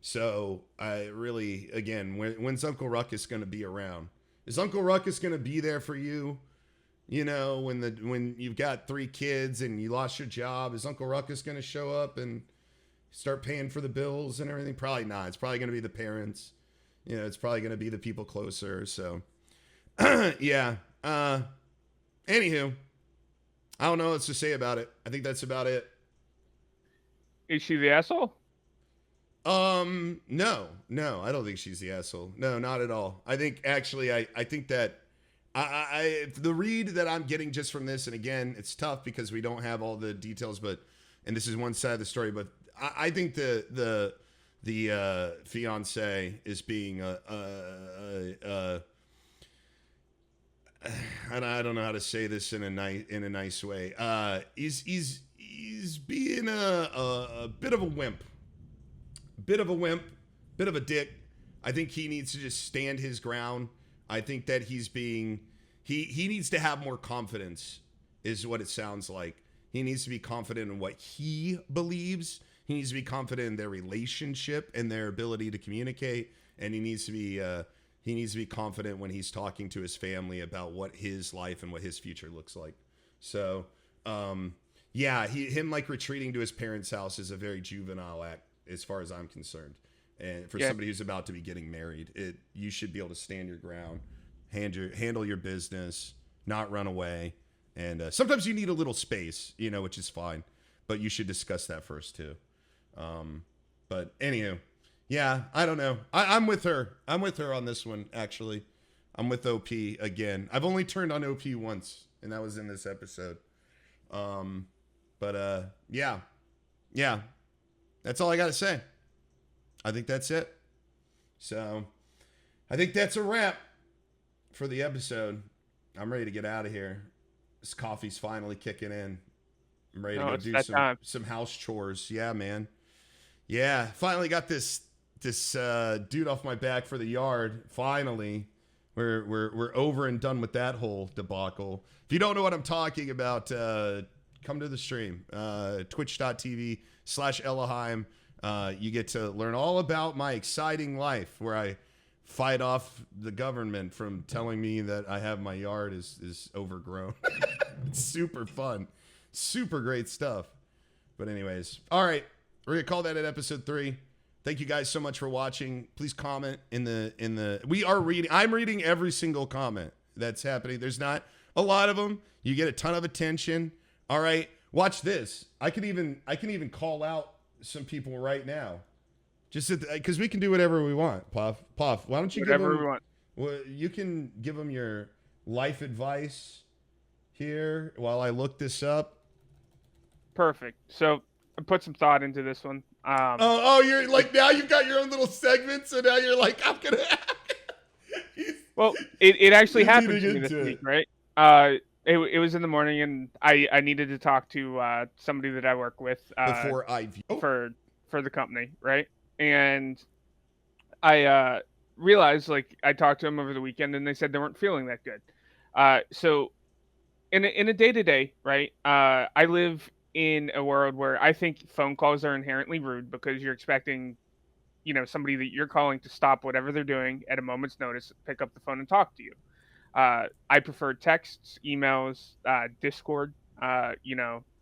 So I really, again, when's Uncle Ruckus gonna be around? Is Uncle Ruckus gonna be there for you? When you've got 3 kids and you lost your job, is Uncle Ruckus going to show up and start paying for the bills and everything? Probably not. It's probably going to be the parents. It's probably going to be the people closer. So, yeah. Anywho, I don't know what else to say about it. I think that's about it. Is she the asshole? No, I don't think she's the asshole. No, not at all. I think actually, I think that the read that I'm getting just from this, and again, it's tough because we don't have all the details, and this is one side of the story, but I think the fiance is being I don't know how to say this in a nice way. He's being a bit of a wimp, bit of a dick. I think he needs to just stand his ground. I think that he needs to have more confidence, is what it sounds like. He needs to be confident in what he believes. He needs to be confident in their relationship and their ability to communicate. And he needs to be confident when he's talking to his family about what his life and what his future looks like. So, him like retreating to his parents' house is a very juvenile act as far as I'm concerned. And for somebody who's about to be getting married, you should be able to stand your ground, handle your business, not run away. And sometimes you need a little space, which is fine. But you should discuss that first, too. But anywho, yeah, I don't know. I'm with her. I'm with her on this one, actually. I'm with OP again. I've only turned on OP once, and that was in this episode. Yeah. That's all I got to say. I think that's it. So, I think that's a wrap for the episode. I'm ready to get out of here. This coffee's finally kicking in. I'm ready to go do some house chores. Yeah, man. Yeah, finally got this dude off my back for the yard. Finally, we're over and done with that whole debacle. If you don't know what I'm talking about, come to the stream. Twitch.tv/Ellohime. You get to learn all about my exciting life where I fight off the government from telling me that I have my yard is overgrown. It's super fun. Super great stuff. But anyways, all right. We're gonna call that at episode 3. Thank you guys so much for watching. Please comment in the. We are reading. I'm reading every single comment that's happening. There's not a lot of them. You get a ton of attention. All right, watch this. I can even call out some people right now, just because we can do whatever we want. Puff, why don't you whatever give them? We want. Well, you can give them your life advice here while I look this up. Perfect. So I put some thought into this one. You're like, now you've got your own little segment, so now you're like, I'm gonna. Well, it actually happened to me this week, right? It was in the morning, and I needed to talk to somebody that I work with before I for the company, right? And I realized, like, I talked to them over the weekend, and they said they weren't feeling that good. So in a day-to-day, right? I live in a world where I think phone calls are inherently rude because you're expecting, somebody that you're calling to stop whatever they're doing at a moment's notice, pick up the phone and talk to you. I prefer texts, emails, Discord,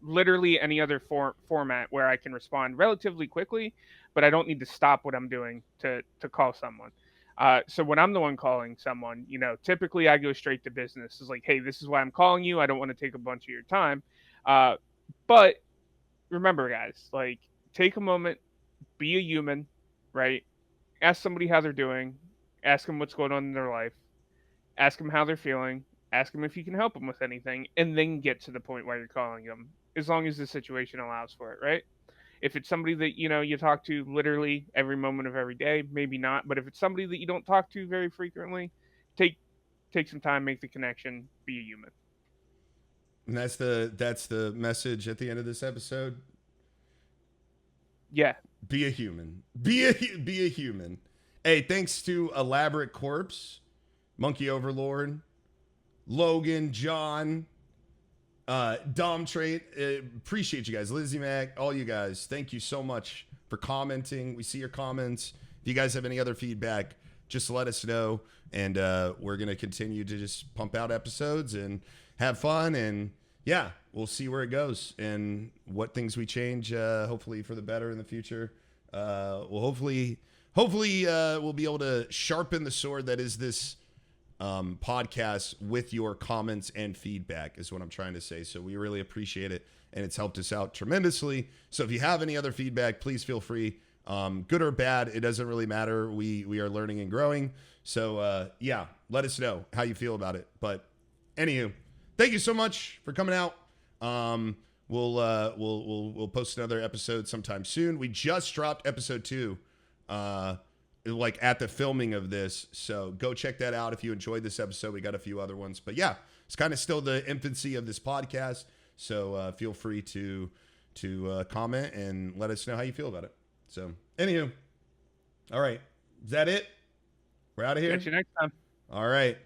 literally any other format where I can respond relatively quickly, but I don't need to stop what I'm doing to call someone. So when I'm the one calling someone, typically I go straight to business. It's like, hey, this is why I'm calling you. I don't want to take a bunch of your time. But remember, guys, like, take a moment, be a human, right? Ask somebody how they're doing. Ask them what's going on in their life. Ask them how they're feeling. Ask them if you can help them with anything, and then get to the point where you're calling them, as long as the situation allows for it, right? If it's somebody that you talk to literally every moment of every day, maybe not. But if it's somebody that you don't talk to very frequently, take some time, make the connection, be a human. And that's the message at the end of this episode. Yeah. Be a human. Be a human. Hey, thanks to Elaborate Corpse, Monkey Overlord, Logan, John, Dom Trait. Appreciate you guys. Lizzie Mac, all you guys. Thank you so much for commenting. We see your comments. If you guys have any other feedback, just let us know. And we're going to continue to just pump out episodes and have fun. And yeah, we'll see where it goes and what things we change, hopefully for the better in the future. Hopefully we'll be able to sharpen the sword that is this podcast with your comments and feedback is what I'm trying to say. So we really appreciate it, and it's helped us out tremendously. So if you have any other feedback, please feel free, good or bad, it doesn't really matter. We are learning and growing. So yeah, let us know how you feel about it. But anywho, thank you so much for coming out. We'll post another episode sometime soon. We just dropped episode 2 like at the filming of this, so go check that out if you enjoyed this episode. We got a few other ones, but yeah, it's kind of still the infancy of this podcast, so feel free to comment and let us know how you feel about it. So anywho, all right, is that it? We're out of here. Catch you next time. All right.